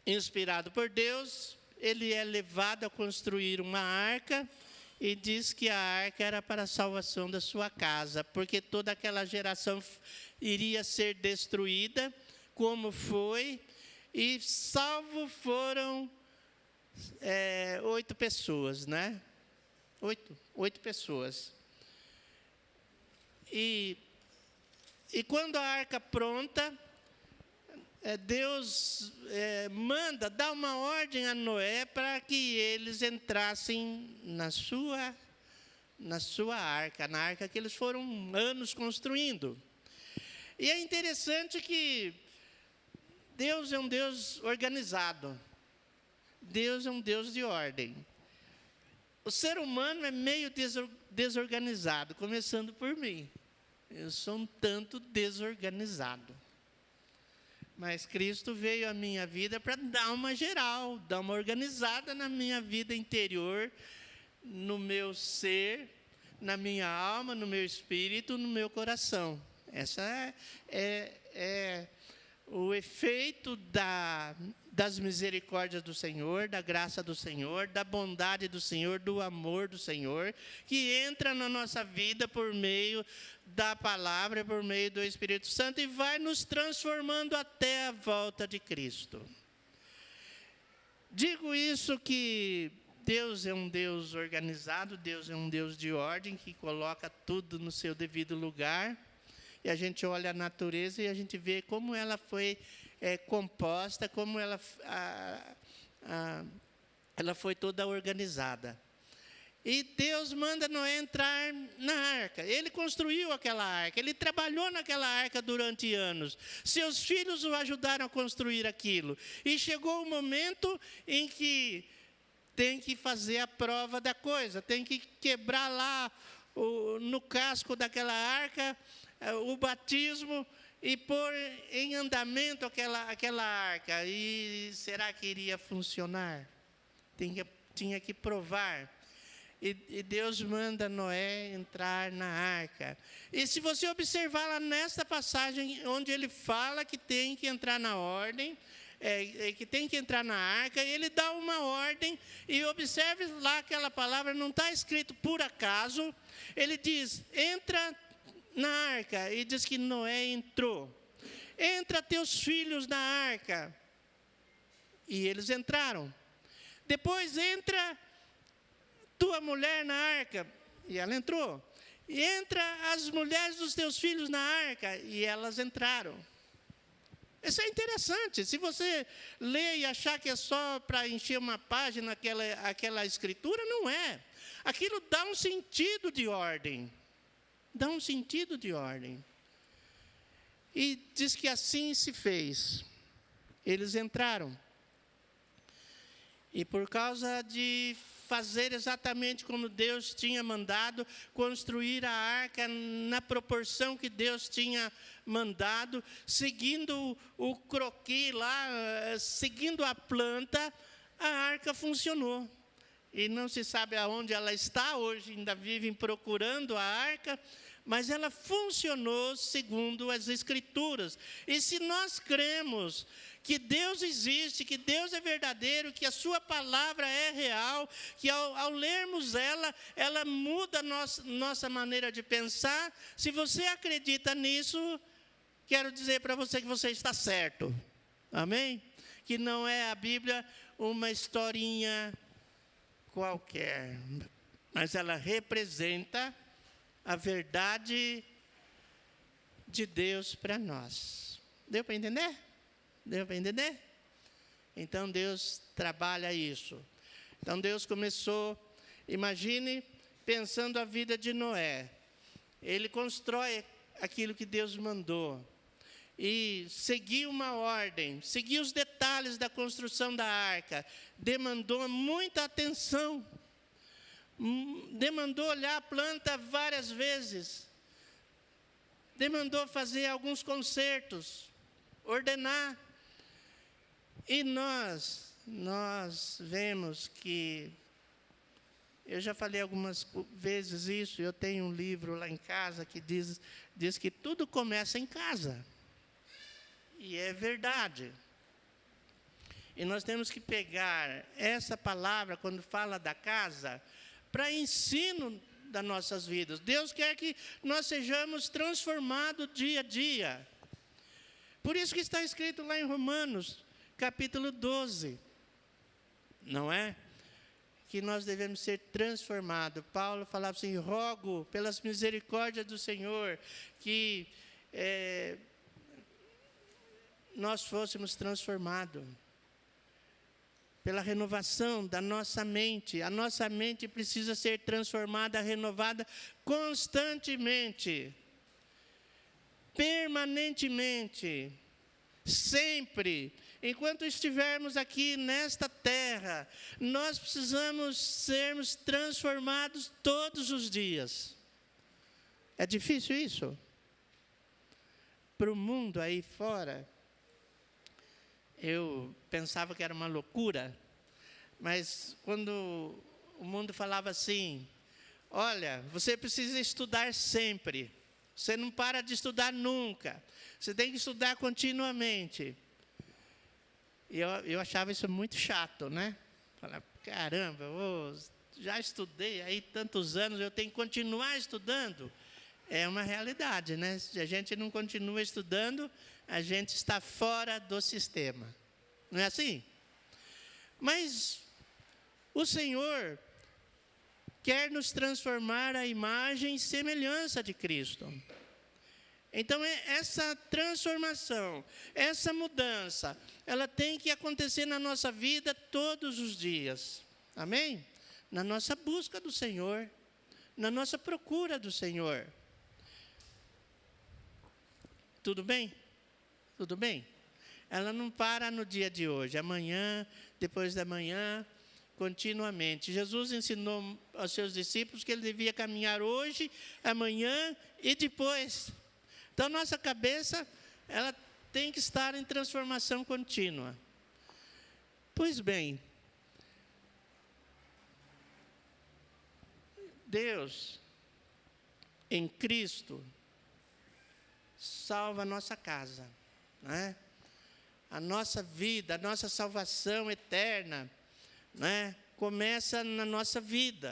inspirado por Deus, ele é levado a construir uma arca, e diz que a arca era para a salvação da sua casa, porque toda aquela geração iria ser destruída, como foi, e salvo foram 8 pessoas, né? 8 pessoas. E quando a arca pronta, Deus dá uma ordem a Noé para que eles entrassem na sua arca, na arca que eles foram anos construindo. E é interessante que Deus é um Deus organizado. Deus é um Deus de ordem. O ser humano é meio desorganizado, começando por mim. Eu sou um tanto desorganizado. Mas Cristo veio à minha vida para dar uma geral, dar uma organizada na minha vida interior, no meu ser, na minha alma, no meu espírito, no meu coração. Essa é o efeito das misericórdias do Senhor, da graça do Senhor, da bondade do Senhor, do amor do Senhor, que entra na nossa vida por meio da palavra, por meio do Espírito Santo, e vai nos transformando até a volta de Cristo. Digo isso que Deus é um Deus organizado, Deus é um Deus de ordem, que coloca tudo no seu devido lugar. E a gente olha a natureza e a gente vê como ela foi composta, como ela foi toda organizada. E Deus manda Noé entrar na arca. Ele construiu aquela arca, ele trabalhou naquela arca durante anos. Seus filhos o ajudaram a construir aquilo. E chegou o momento em que tem que fazer a prova da coisa, tem que quebrar lá no casco daquela arca o batismo e pôr em andamento aquela arca. E será que iria funcionar? Tinha que provar. E Deus manda Noé entrar na arca. E se você observar lá nesta passagem, onde ele fala que tem que entrar na ordem, que tem que entrar na arca, ele dá uma ordem, e observe lá aquela palavra, não está escrito por acaso, ele diz, entra na arca, e diz que Noé entrou. Entra teus filhos na arca. E eles entraram. Depois entra tua mulher na arca, e ela entrou. E entra as mulheres dos teus filhos na arca, e elas entraram. Isso é interessante. Se você ler e achar que é só para encher uma página aquela escritura, não é. Aquilo dá um sentido de ordem. Dá um sentido de ordem. E diz que assim se fez. Eles entraram. E por causa de fazer exatamente como Deus tinha mandado, construir a arca na proporção que Deus tinha mandado, seguindo o croquis lá, seguindo a planta, a arca funcionou. E não se sabe aonde ela está, hoje ainda vivem procurando a arca, mas ela funcionou segundo as Escrituras. E se nós cremos que Deus existe, que Deus é verdadeiro, que a sua palavra é real, que ao lermos ela muda a nossa maneira de pensar, se você acredita nisso, quero dizer para você que você está certo. Amém? Que não é a Bíblia uma historinha qualquer, mas ela representa a verdade de Deus para nós. Deu para entender? Deu para entender? Então Deus trabalha isso. Então Deus começou, imagine, pensando a vida de Noé. Ele constrói aquilo que Deus mandou. E seguiu uma ordem, seguiu os detalhes da construção da arca. Demandou muita atenção. Demandou olhar a planta várias vezes. Demandou fazer alguns consertos. Ordenar. E nós vemos que, eu já falei algumas vezes isso, eu tenho um livro lá em casa que diz que tudo começa em casa. E é verdade. E nós temos que pegar essa palavra, quando fala da casa, para ensino das nossas vidas. Deus quer que nós sejamos transformados dia a dia. Por isso que está escrito lá em Romanos, capítulo 12, não é? Que nós devemos ser transformados. Paulo falava assim, rogo pelas misericórdias do Senhor, que nós fôssemos transformados. Pela renovação da nossa mente. A nossa mente precisa ser transformada, renovada constantemente. Permanentemente. Sempre. Enquanto estivermos aqui nesta terra, nós precisamos sermos transformados todos os dias. É difícil isso? Para o mundo aí fora, eu pensava que era uma loucura, mas quando o mundo falava assim, olha, você precisa estudar sempre, você não para de estudar nunca, você tem que estudar continuamente. E eu achava isso muito chato, né? Falava, caramba, já estudei aí tantos anos, eu tenho que continuar estudando. É uma realidade, né? Se a gente não continua estudando, a gente está fora do sistema. Não é assim? Mas o Senhor quer nos transformar à imagem e semelhança de Cristo. Então, essa transformação, essa mudança, ela tem que acontecer na nossa vida todos os dias. Amém? Na nossa busca do Senhor, na nossa procura do Senhor. Tudo bem? Tudo bem? Ela não para no dia de hoje, amanhã, depois da manhã, continuamente. Jesus ensinou aos seus discípulos que ele devia caminhar hoje, amanhã e depois. Então, nossa cabeça, ela tem que estar em transformação contínua. Pois bem, Deus, em Cristo, salva a nossa casa, né? A nossa vida, a nossa salvação eterna, né? Começa na nossa vida.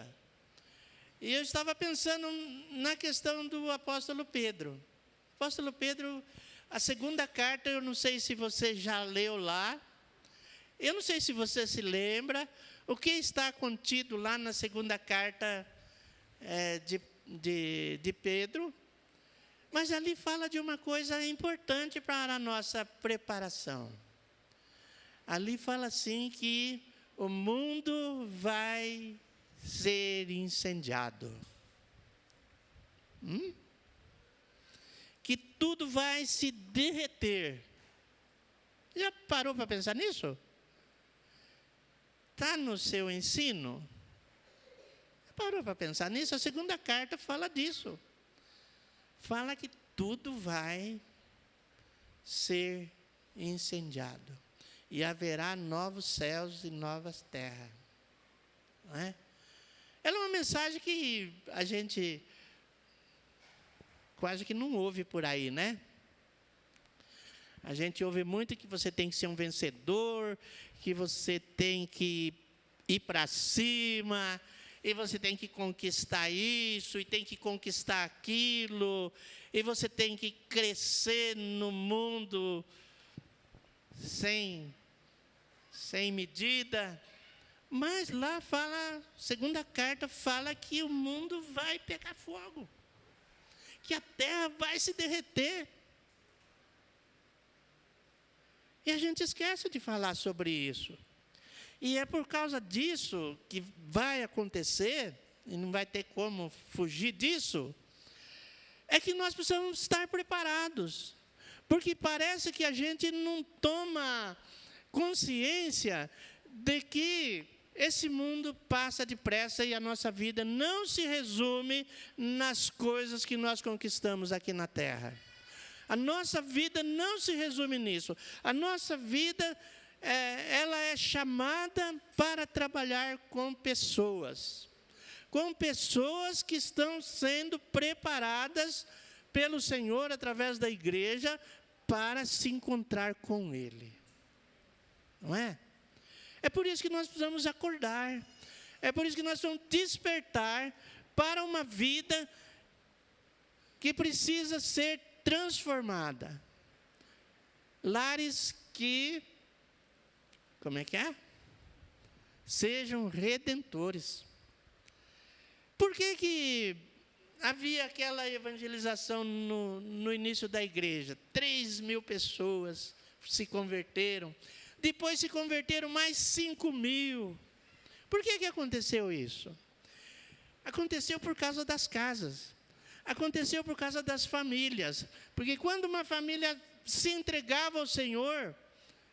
E eu estava pensando na questão do apóstolo Pedro. O apóstolo Pedro, a segunda carta, eu não sei se você já leu lá, eu não sei se você se lembra, o que está contido lá na segunda carta de Pedro, mas ali fala de uma coisa importante para a nossa preparação. Ali fala assim que o mundo vai ser incendiado. Que tudo vai se derreter. Já parou para pensar nisso? Está no seu ensino? Parou para pensar nisso? A segunda carta fala disso. Fala que tudo vai ser incendiado. E haverá novos céus e novas terras. Não é? Ela é uma mensagem que a gente quase que não ouve por aí, né? A gente ouve muito que você tem que ser um vencedor, que você tem que ir para cima, e você tem que conquistar isso, e tem que conquistar aquilo, e você tem que crescer no mundo sem medida. Mas lá fala, segunda carta fala que o mundo vai pegar fogo, que a terra vai se derreter. E a gente esquece de falar sobre isso. E é por causa disso que vai acontecer, e não vai ter como fugir disso, é que nós precisamos estar preparados. Porque parece que a gente não toma consciência de que esse mundo passa depressa e a nossa vida não se resume nas coisas que nós conquistamos aqui na terra. A nossa vida não se resume nisso. A nossa vida, ela é chamada para trabalhar com pessoas que estão sendo preparadas pelo Senhor através da igreja para se encontrar com Ele. Não é? É por isso que nós precisamos acordar. É por isso que nós precisamos despertar para uma vida que precisa ser transformada. Lares que, como é que é? Sejam redentores. Por que havia aquela evangelização no início da igreja? 3.000 pessoas se converteram. Depois se converteram mais 5.000. Por que aconteceu isso? Aconteceu por causa das casas. Aconteceu por causa das famílias. Porque quando uma família se entregava ao Senhor,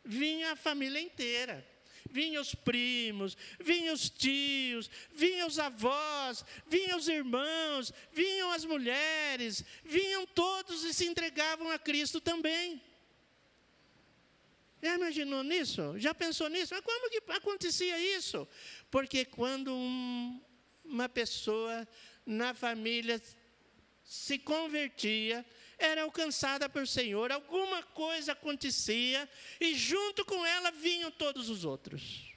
vinha a família inteira. Vinham os primos, vinham os tios, vinham os avós, vinham os irmãos, vinham as mulheres, vinham todos e se entregavam a Cristo também. Já imaginou nisso? Já pensou nisso? Mas como que acontecia isso? Porque quando uma pessoa na família se convertia, era alcançada pelo Senhor, alguma coisa acontecia, e junto com ela vinham todos os outros.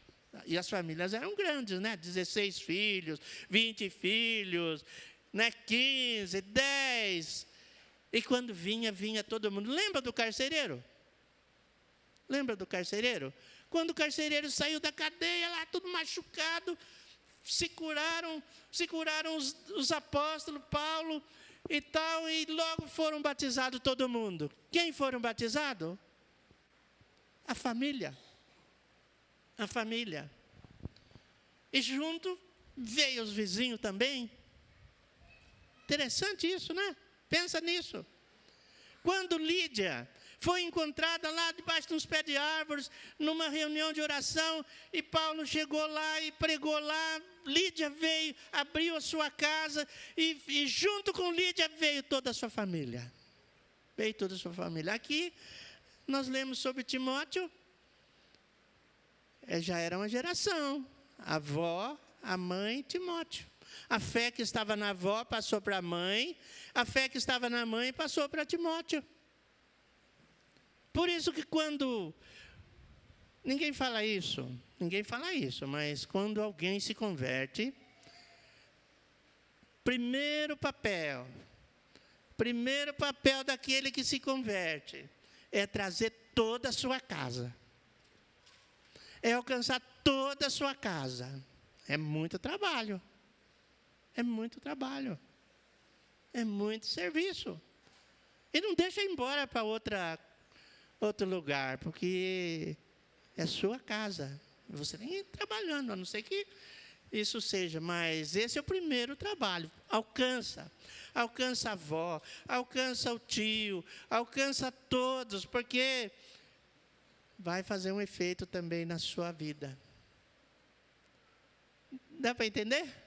E as famílias eram grandes, né? 16 filhos, 20 filhos, né? 15, 10. E quando vinha todo mundo. Lembra do carcereiro? Lembra do carcereiro? Quando o carcereiro saiu da cadeia, lá tudo machucado, seguraram os apóstolos, Paulo e tal, e logo foram batizados todo mundo. Quem foram batizados? A família. A família. E junto veio os vizinhos também. Interessante isso, né? Pensa nisso. Quando Lídia foi encontrada lá debaixo de uns pés de árvores, numa reunião de oração, e Paulo chegou lá e pregou lá, Lídia veio, abriu a sua casa, e junto com Lídia veio toda a sua família. Veio toda a sua família. Aqui, nós lemos sobre Timóteo, já era uma geração, a avó, a mãe e Timóteo. A fé que estava na avó passou para a mãe, a fé que estava na mãe passou para Timóteo. Por isso que quando, ninguém fala isso, mas quando alguém se converte, primeiro papel daquele que se converte é trazer toda a sua casa. É alcançar toda a sua casa. É muito trabalho. É muito trabalho. É muito serviço. E não deixa ir embora para outro lugar, porque é sua casa. Você tem que ir trabalhando, a não ser que isso seja. Mas esse é o primeiro trabalho. Alcança a avó, alcança o tio, alcança todos, porque vai fazer um efeito também na sua vida. Dá para entender?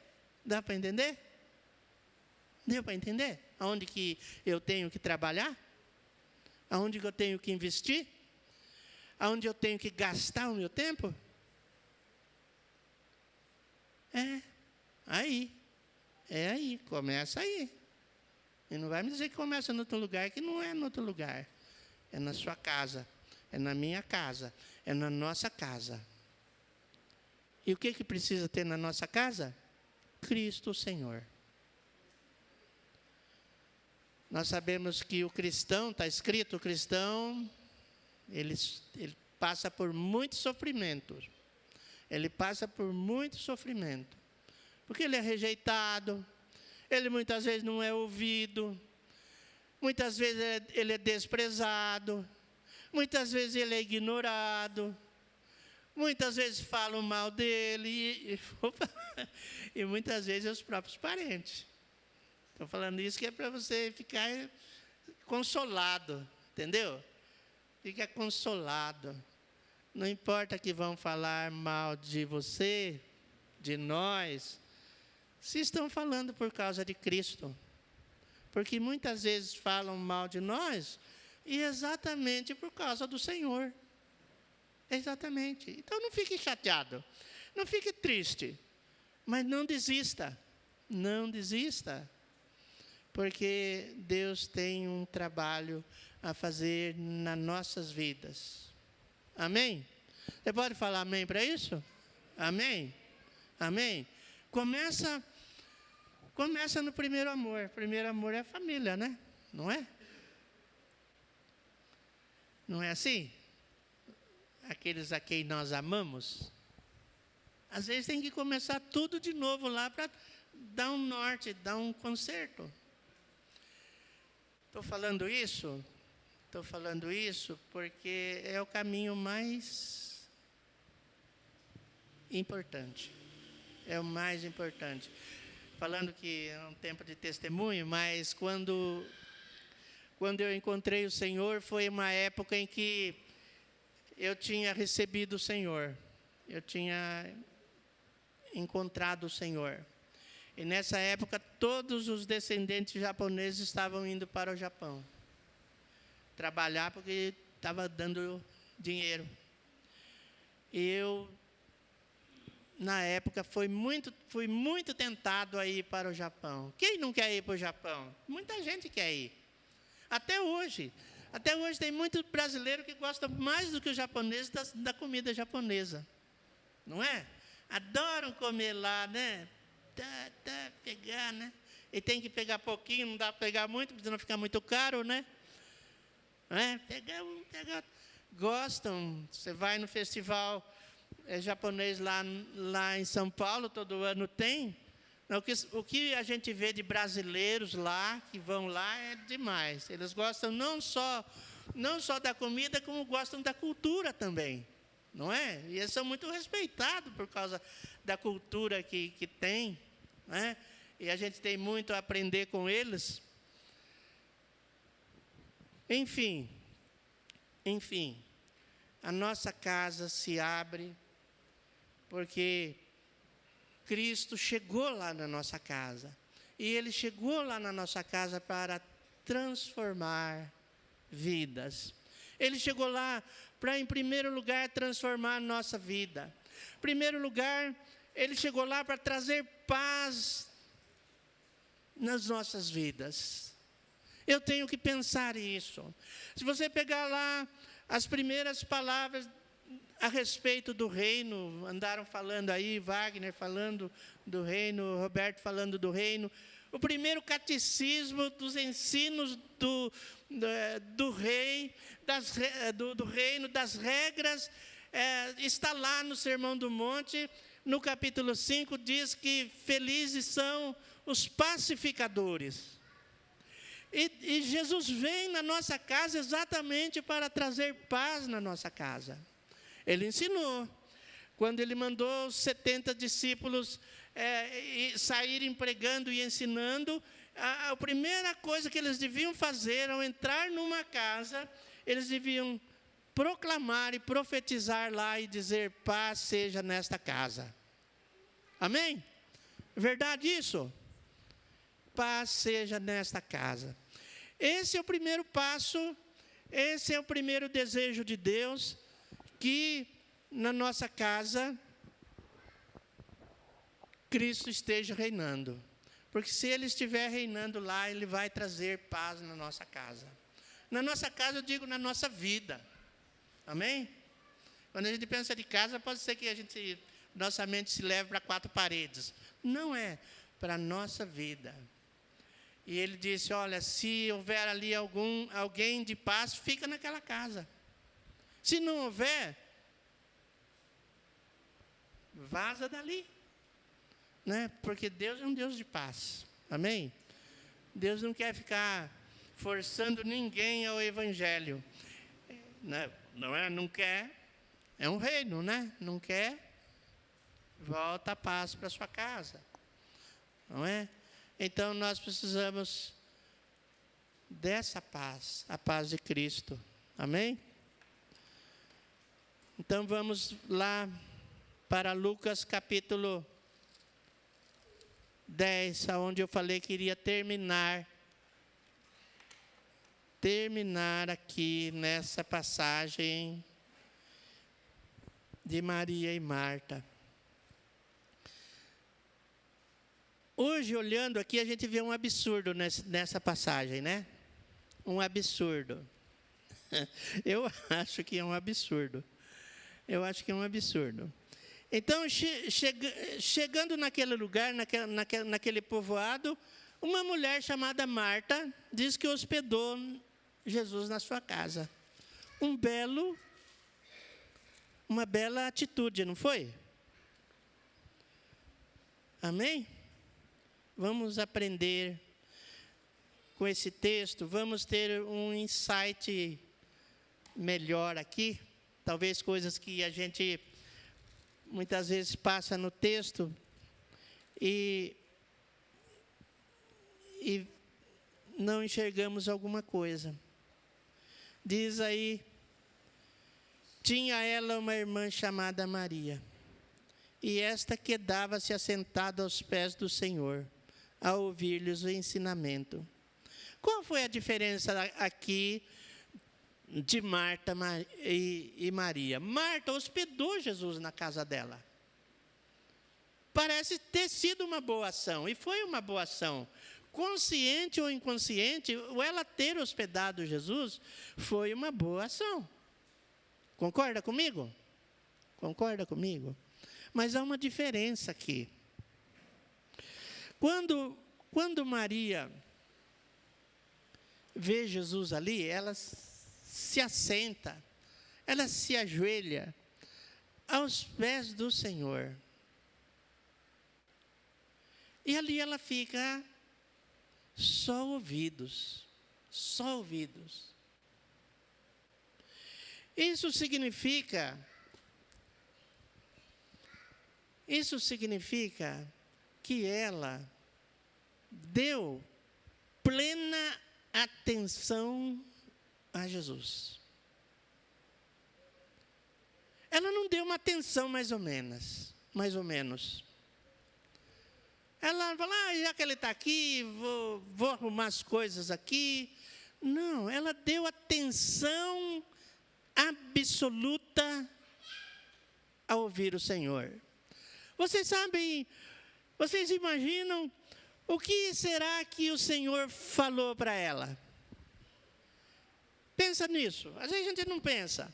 Dá para entender? Deu para entender? Aonde que eu tenho que trabalhar? Aonde que eu tenho que investir? Aonde eu tenho que gastar o meu tempo? É aí, começa aí. E não vai me dizer que começa em outro lugar, que não é em outro lugar. É na sua casa, é na minha casa, é na nossa casa. E o que precisa ter na nossa casa? Cristo Senhor. Nós sabemos que o cristão, está escrito, o cristão, ele passa por muito sofrimento. Ele passa por muito sofrimento. Porque ele é rejeitado, ele muitas vezes não é ouvido, muitas vezes ele é desprezado, muitas vezes ele é ignorado, muitas vezes falam mal dele, e muitas vezes os próprios parentes. Estou falando isso que é para você ficar consolado, entendeu? Fica consolado. Não importa que vão falar mal de você, de nós, se estão falando por causa de Cristo. Porque muitas vezes falam mal de nós, e exatamente por causa do Senhor. Exatamente. Então não fique chateado, não fique triste, mas não desista. Não desista. Porque Deus tem um trabalho a fazer nas nossas vidas. Amém? Você pode falar amém para isso? Amém? Amém? Começa no primeiro amor. O primeiro amor é a família, né? Não é? Não é assim? Aqueles a quem nós amamos. Às vezes tem que começar tudo de novo lá para dar um norte, dar um conserto. Estou falando isso porque é o caminho mais importante. É o mais importante. Falando que é um tempo de testemunho, mas quando eu encontrei o Senhor, foi uma época em que eu tinha recebido o Senhor. Eu tinha encontrado o Senhor. E nessa época, todos os descendentes japoneses estavam indo para o Japão. Trabalhar porque estava dando dinheiro. E eu, na época, fui muito tentado a ir para o Japão. Quem não quer ir para o Japão? Muita gente quer ir. Até hoje tem muito brasileiro que gosta mais do que os japoneses da comida japonesa. Não é? Adoram comer lá, né? Pegar, né? E tem que pegar pouquinho, não dá para pegar muito, porque não fica muito caro, né? Pegar gostam. Você vai no festival japonês lá em São Paulo, todo ano tem. O que a gente vê de brasileiros lá, que vão lá, é demais. Eles gostam não só da comida, como gostam da cultura também, não é? E eles são muito respeitados por causa da cultura que tem, né? E a gente tem muito a aprender com eles. Enfim, a nossa casa se abre porque Cristo chegou lá na nossa casa. E Ele chegou lá na nossa casa para transformar vidas. Ele chegou lá para, em primeiro lugar, transformar a nossa vida. Em primeiro lugar, Ele chegou lá para trazer paz nas nossas vidas. Eu tenho que pensar isso. Se você pegar lá as primeiras palavras a respeito do reino, andaram falando aí, Wagner falando do reino, Roberto falando do reino. O primeiro catecismo dos ensinos do rei, do reino, das regras, está lá no Sermão do Monte, no capítulo 5, diz que felizes são os pacificadores. E Jesus vem na nossa casa exatamente para trazer paz na nossa casa. Ele ensinou. Quando Ele mandou os 70 discípulos saírem pregando e ensinando, a primeira coisa que eles deviam fazer ao entrar numa casa, eles deviam proclamar e profetizar lá e dizer: paz seja nesta casa. Amém? Verdade isso? Paz seja nesta casa. Esse é o primeiro passo, esse é o primeiro desejo de Deus, que na nossa casa Cristo esteja reinando. Porque se Ele estiver reinando lá, Ele vai trazer paz na nossa casa. Na nossa casa, eu digo na nossa vida. Amém? Quando a gente pensa de casa, pode ser que nossa mente se leve para 4 paredes. Não é, para a nossa vida. E Ele disse: olha, se houver ali alguém de paz, fica naquela casa. Se não houver, vaza dali. Né? Porque Deus é um Deus de paz. Amém? Deus não quer ficar forçando ninguém ao Evangelho. Não quer. É um reino, né? Não quer, volta a paz para a sua casa. Não é? Então, nós precisamos dessa paz, a paz de Cristo. Amém? Então, vamos lá para Lucas capítulo 10, onde eu falei que iria terminar aqui nessa passagem de Maria e Marta. Hoje, olhando aqui, a gente vê um absurdo nessa passagem, né? Um absurdo. Eu acho que é um absurdo. Então, chegando naquele lugar, naquele povoado, uma mulher chamada Marta diz que hospedou Jesus na sua casa. Uma bela atitude, não foi? Amém? Vamos aprender com esse texto, vamos ter um insight melhor aqui, talvez coisas que a gente muitas vezes passa no texto e não enxergamos alguma coisa. Diz aí: tinha ela uma irmã chamada Maria, e esta quedava-se assentada aos pés do Senhor, a ouvir-lhes o ensinamento. Qual foi a diferença aqui de Marta e Maria? Marta hospedou Jesus na casa dela. Parece ter sido uma boa ação, e foi uma boa ação. Consciente ou inconsciente, ela ter hospedado Jesus foi uma boa ação. Concorda comigo? Concorda comigo? Mas há uma diferença aqui. Quando Maria vê Jesus ali, ela se assenta, ela se ajoelha aos pés do Senhor. E ali ela fica só ouvidos. Só ouvidos. Isso significa que ela deu plena atenção a Jesus. Ela não deu uma atenção mais ou menos. Ela fala, já que ele está aqui, vou arrumar as coisas aqui. Não, ela deu atenção absoluta a ouvir o Senhor. Vocês sabem, vocês imaginam o que será que o Senhor falou para ela? Pensa nisso, às vezes a gente não pensa.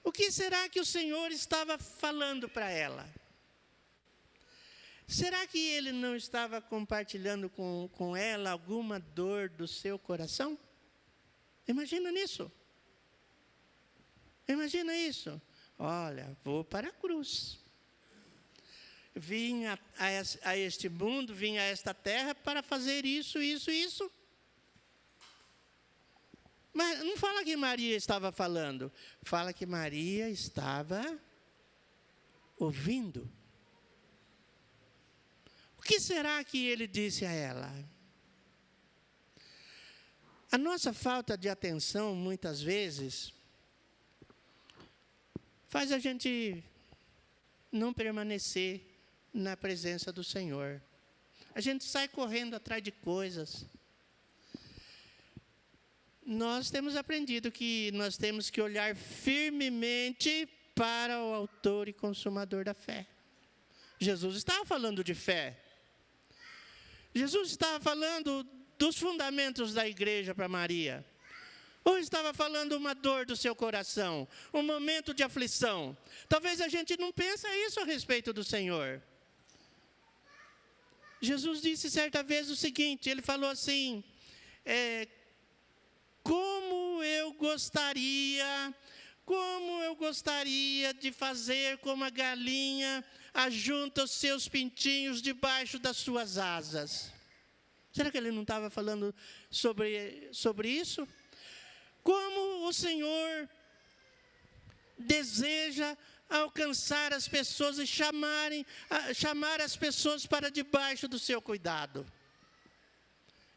O que será que o Senhor estava falando para ela? Será que Ele não estava compartilhando com ela alguma dor do seu coração? Imagina nisso. Imagina isso. Olha, vou para a cruz. Vim a este mundo, vim a esta terra para fazer isso. Mas não fala que Maria estava falando. Fala que Maria estava ouvindo. O que será que ele disse a ela? A nossa falta de atenção, muitas vezes, faz a gente não permanecer na presença do Senhor. A gente sai correndo atrás de coisas. Nós temos aprendido que nós temos que olhar firmemente para o autor e consumador da fé. Jesus estava falando de fé. Jesus estava falando dos fundamentos da igreja para Maria. Ou estava falando uma dor do seu coração, um momento de aflição. Talvez a gente não pense isso a respeito do Senhor. Jesus disse certa vez o seguinte, ele falou assim, como eu gostaria de fazer como a galinha ajunta os seus pintinhos debaixo das suas asas. Será que ele não estava falando sobre isso? Como o Senhor deseja alcançar as pessoas e chamar as pessoas para debaixo do seu cuidado.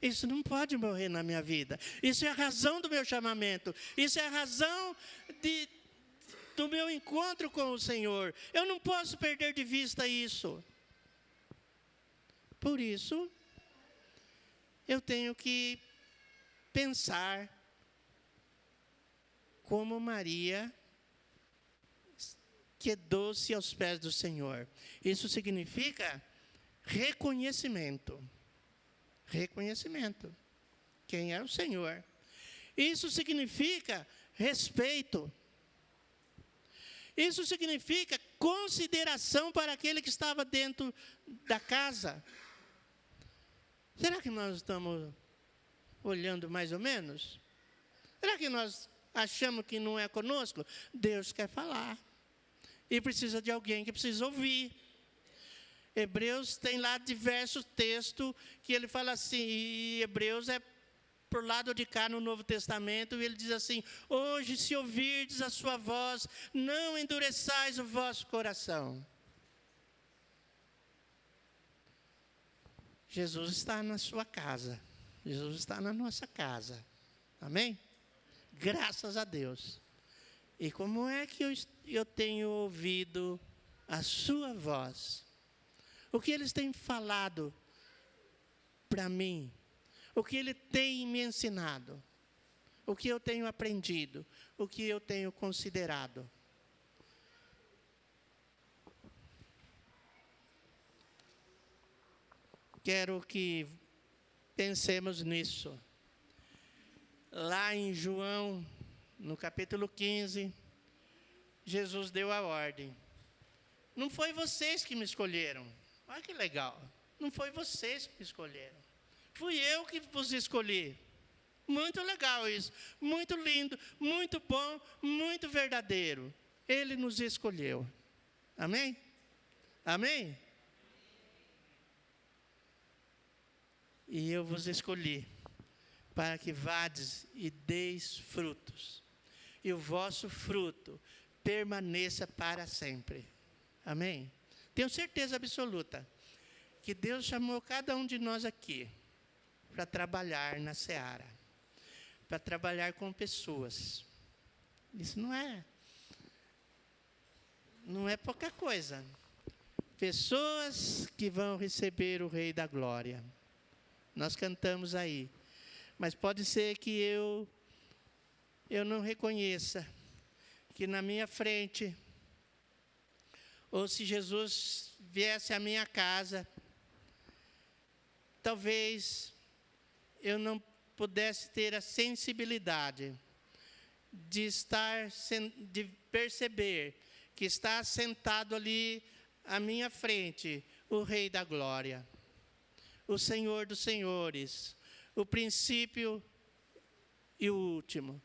Isso não pode morrer na minha vida. Isso é a razão do meu chamamento. Isso é a razão do meu encontro com o Senhor. Eu não posso perder de vista isso. Por isso, eu tenho que pensar como Maria quedou-se aos pés do Senhor. Isso significa reconhecimento. Reconhecimento. Quem é o Senhor? Isso significa respeito. Isso significa consideração para aquele que estava dentro da casa. Será que nós estamos olhando mais ou menos? Será que nós achamos que não é conosco? Deus quer falar. E precisa de alguém que precisa ouvir. Hebreus tem lá diversos textos que ele fala assim, e Hebreus é por lado de cá no Novo Testamento, e ele diz assim, hoje se ouvirdes a sua voz, não endureçais o vosso coração. Jesus está na sua casa, Jesus está na nossa casa, amém? Graças a Deus. E como é que eu tenho ouvido a sua voz? O que eles têm falado para mim? O que ele tem me ensinado? O que eu tenho aprendido? O que eu tenho considerado? Quero que pensemos nisso. Lá em João, no capítulo 15, Jesus deu a ordem. Não foi vocês que me escolheram. Olha que legal. Não foi vocês que me escolheram. Fui eu que vos escolhi. Muito legal isso. Muito lindo, muito bom, muito verdadeiro. Ele nos escolheu. Amém? Amém? E eu vos escolhi para que vades e deis frutos, e o vosso fruto permaneça para sempre. Amém? Tenho certeza absoluta que Deus chamou cada um de nós aqui para trabalhar na seara, para trabalhar com pessoas. Isso não é pouca coisa. Pessoas que vão receber o Rei da Glória. Nós cantamos aí. Mas pode ser que eu não reconheça que na minha frente, ou se Jesus viesse à minha casa, talvez eu não pudesse ter a sensibilidade de perceber que está sentado ali à minha frente o Rei da Glória, o Senhor dos Senhores, o princípio e o último.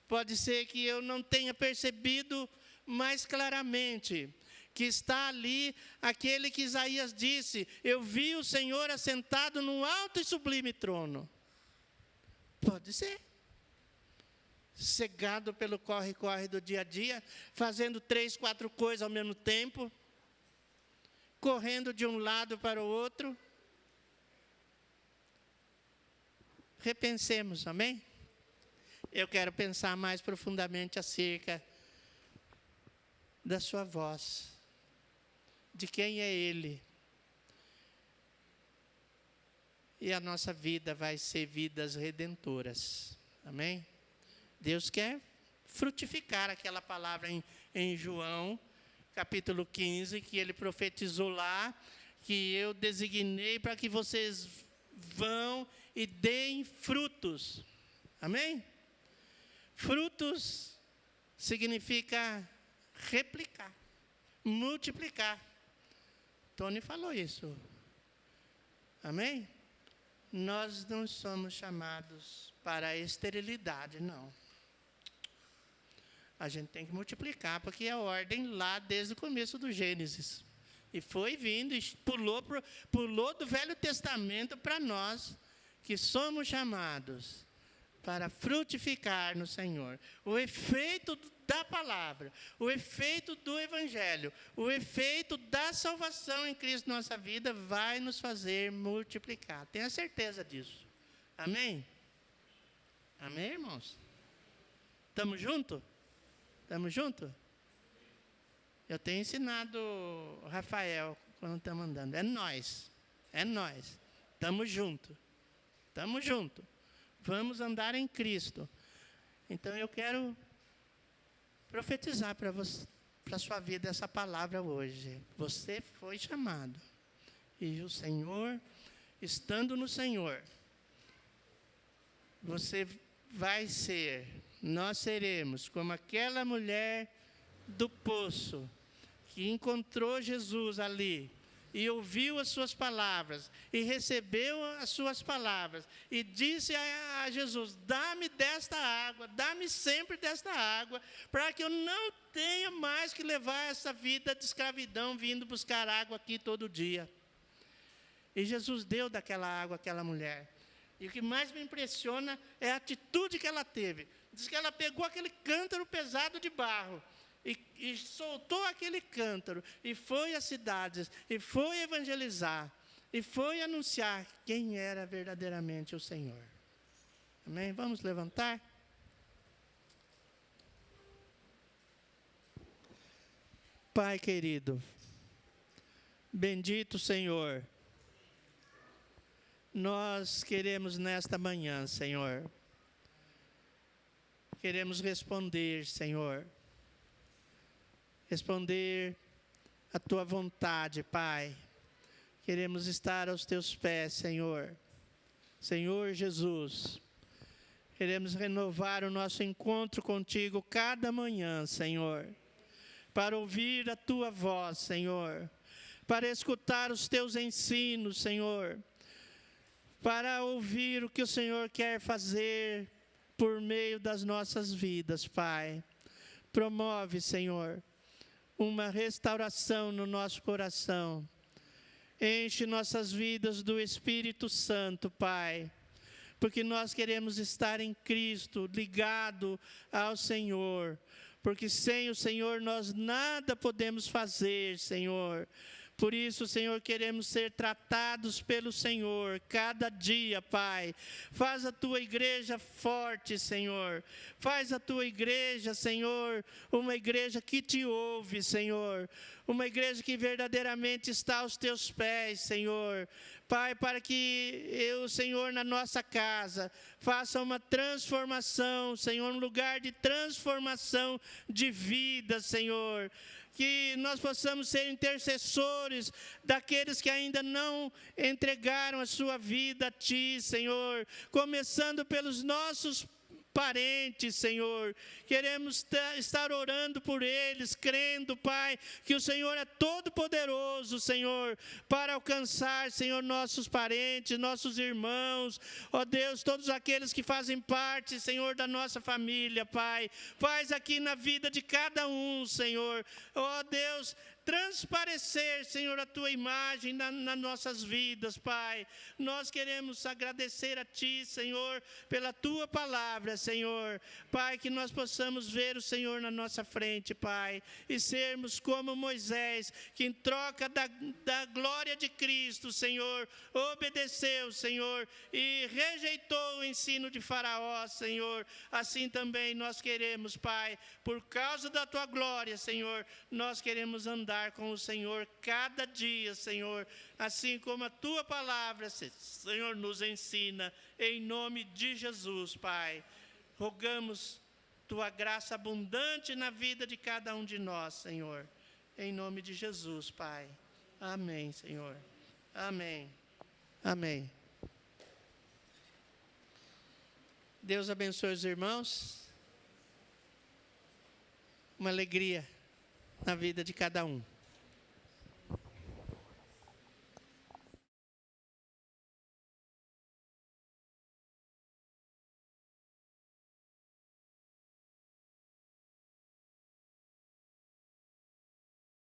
Pode ser que eu não tenha percebido mais claramente que está ali aquele que Isaías disse: eu vi o Senhor assentado num alto e sublime trono. Pode ser. Cegado pelo corre-corre do dia a dia, fazendo 3, 4 coisas ao mesmo tempo, correndo de um lado para o outro. Repensemos, amém? Eu quero pensar mais profundamente acerca da sua voz, de quem é Ele. E a nossa vida vai ser vidas redentoras, amém? Deus quer frutificar aquela palavra em João, capítulo 15, que Ele profetizou lá, que eu designei para que vocês vão e deem frutos, amém? Frutos significa replicar, multiplicar. Tony falou isso, amém? Nós não somos chamados para a esterilidade, não. A gente tem que multiplicar, porque é a ordem lá desde o começo do Gênesis. E foi vindo, e pulou do Velho Testamento para nós, que somos chamados para frutificar no Senhor. O efeito da palavra, o efeito do Evangelho, o efeito da salvação em Cristo na nossa vida vai nos fazer multiplicar. Tenha certeza disso. Amém? Amém, irmãos? Estamos juntos? Estamos juntos? Eu tenho ensinado o Rafael quando estamos andando. É nós. Estamos juntos. Estamos juntos. Vamos andar em Cristo. Então eu quero profetizar para você, para a sua vida, essa palavra hoje. Você foi chamado. E o Senhor, estando no Senhor, você vai ser, nós seremos como aquela mulher do poço que encontrou Jesus ali e ouviu as suas palavras e recebeu as suas palavras e disse a Jesus: dá-me desta água, dá-me sempre desta água, para que eu não tenha mais que levar essa vida de escravidão vindo buscar água aqui todo dia. E Jesus deu daquela água àquela mulher. E o que mais me impressiona é a atitude que ela teve. Diz que ela pegou aquele cântaro pesado de barro e soltou aquele cântaro, e foi às cidades, e foi evangelizar, e foi anunciar quem era verdadeiramente o Senhor. Amém? Vamos levantar? Pai querido, bendito Senhor, nós queremos nesta manhã, Senhor, queremos responder, Senhor, responder a Tua vontade, Pai. Queremos estar aos Teus pés, Senhor. Senhor Jesus, queremos renovar o nosso encontro contigo cada manhã, Senhor, para ouvir a Tua voz, Senhor, para escutar os Teus ensinos, Senhor, para ouvir o que o Senhor quer fazer por meio das nossas vidas, Pai. Promove, Senhor, uma restauração no nosso coração. Enche nossas vidas do Espírito Santo, Pai, porque nós queremos estar em Cristo, ligado ao Senhor, porque sem o Senhor nós nada podemos fazer, Senhor. Por isso, Senhor, queremos ser tratados pelo Senhor cada dia, Pai. Faz a tua igreja forte, Senhor. Faz a tua igreja, Senhor, uma igreja que te ouve, Senhor. Uma igreja que verdadeiramente está aos teus pés, Senhor. Pai, para que o Senhor, na nossa casa, faça uma transformação, Senhor, um lugar de transformação de vida, Senhor. Que nós possamos ser intercessores daqueles que ainda não entregaram a sua vida a Ti, Senhor. Começando pelos nossos parentes, Senhor. Queremos estar orando por eles, crendo, Pai, que o Senhor é todo poderoso, Senhor, para alcançar, Senhor, nossos parentes, nossos irmãos, ó Deus, todos aqueles que fazem parte, Senhor, da nossa família, Pai. Faz aqui na vida de cada um, Senhor, ó Deus, transparecer, Senhor, a Tua imagem nas nossas vidas, Pai. Nós queremos agradecer a Ti, Senhor, pela Tua palavra, Senhor. Pai, que nós possamos ver o Senhor na nossa frente, Pai, e sermos como Moisés, que em troca da glória de Cristo, Senhor, obedeceu, Senhor, e rejeitou o ensino de Faraó, Senhor. Assim também nós queremos, Pai, por causa da Tua glória, Senhor, nós queremos andar com o Senhor cada dia, Senhor, assim como a Tua palavra, Senhor, nos ensina, em nome de Jesus, Pai. Rogamos Tua graça abundante na vida de cada um de nós, Senhor, em nome de Jesus, Pai. Amém, Senhor. Amém. Amém. Deus abençoe os irmãos. Uma alegria na vida de cada um.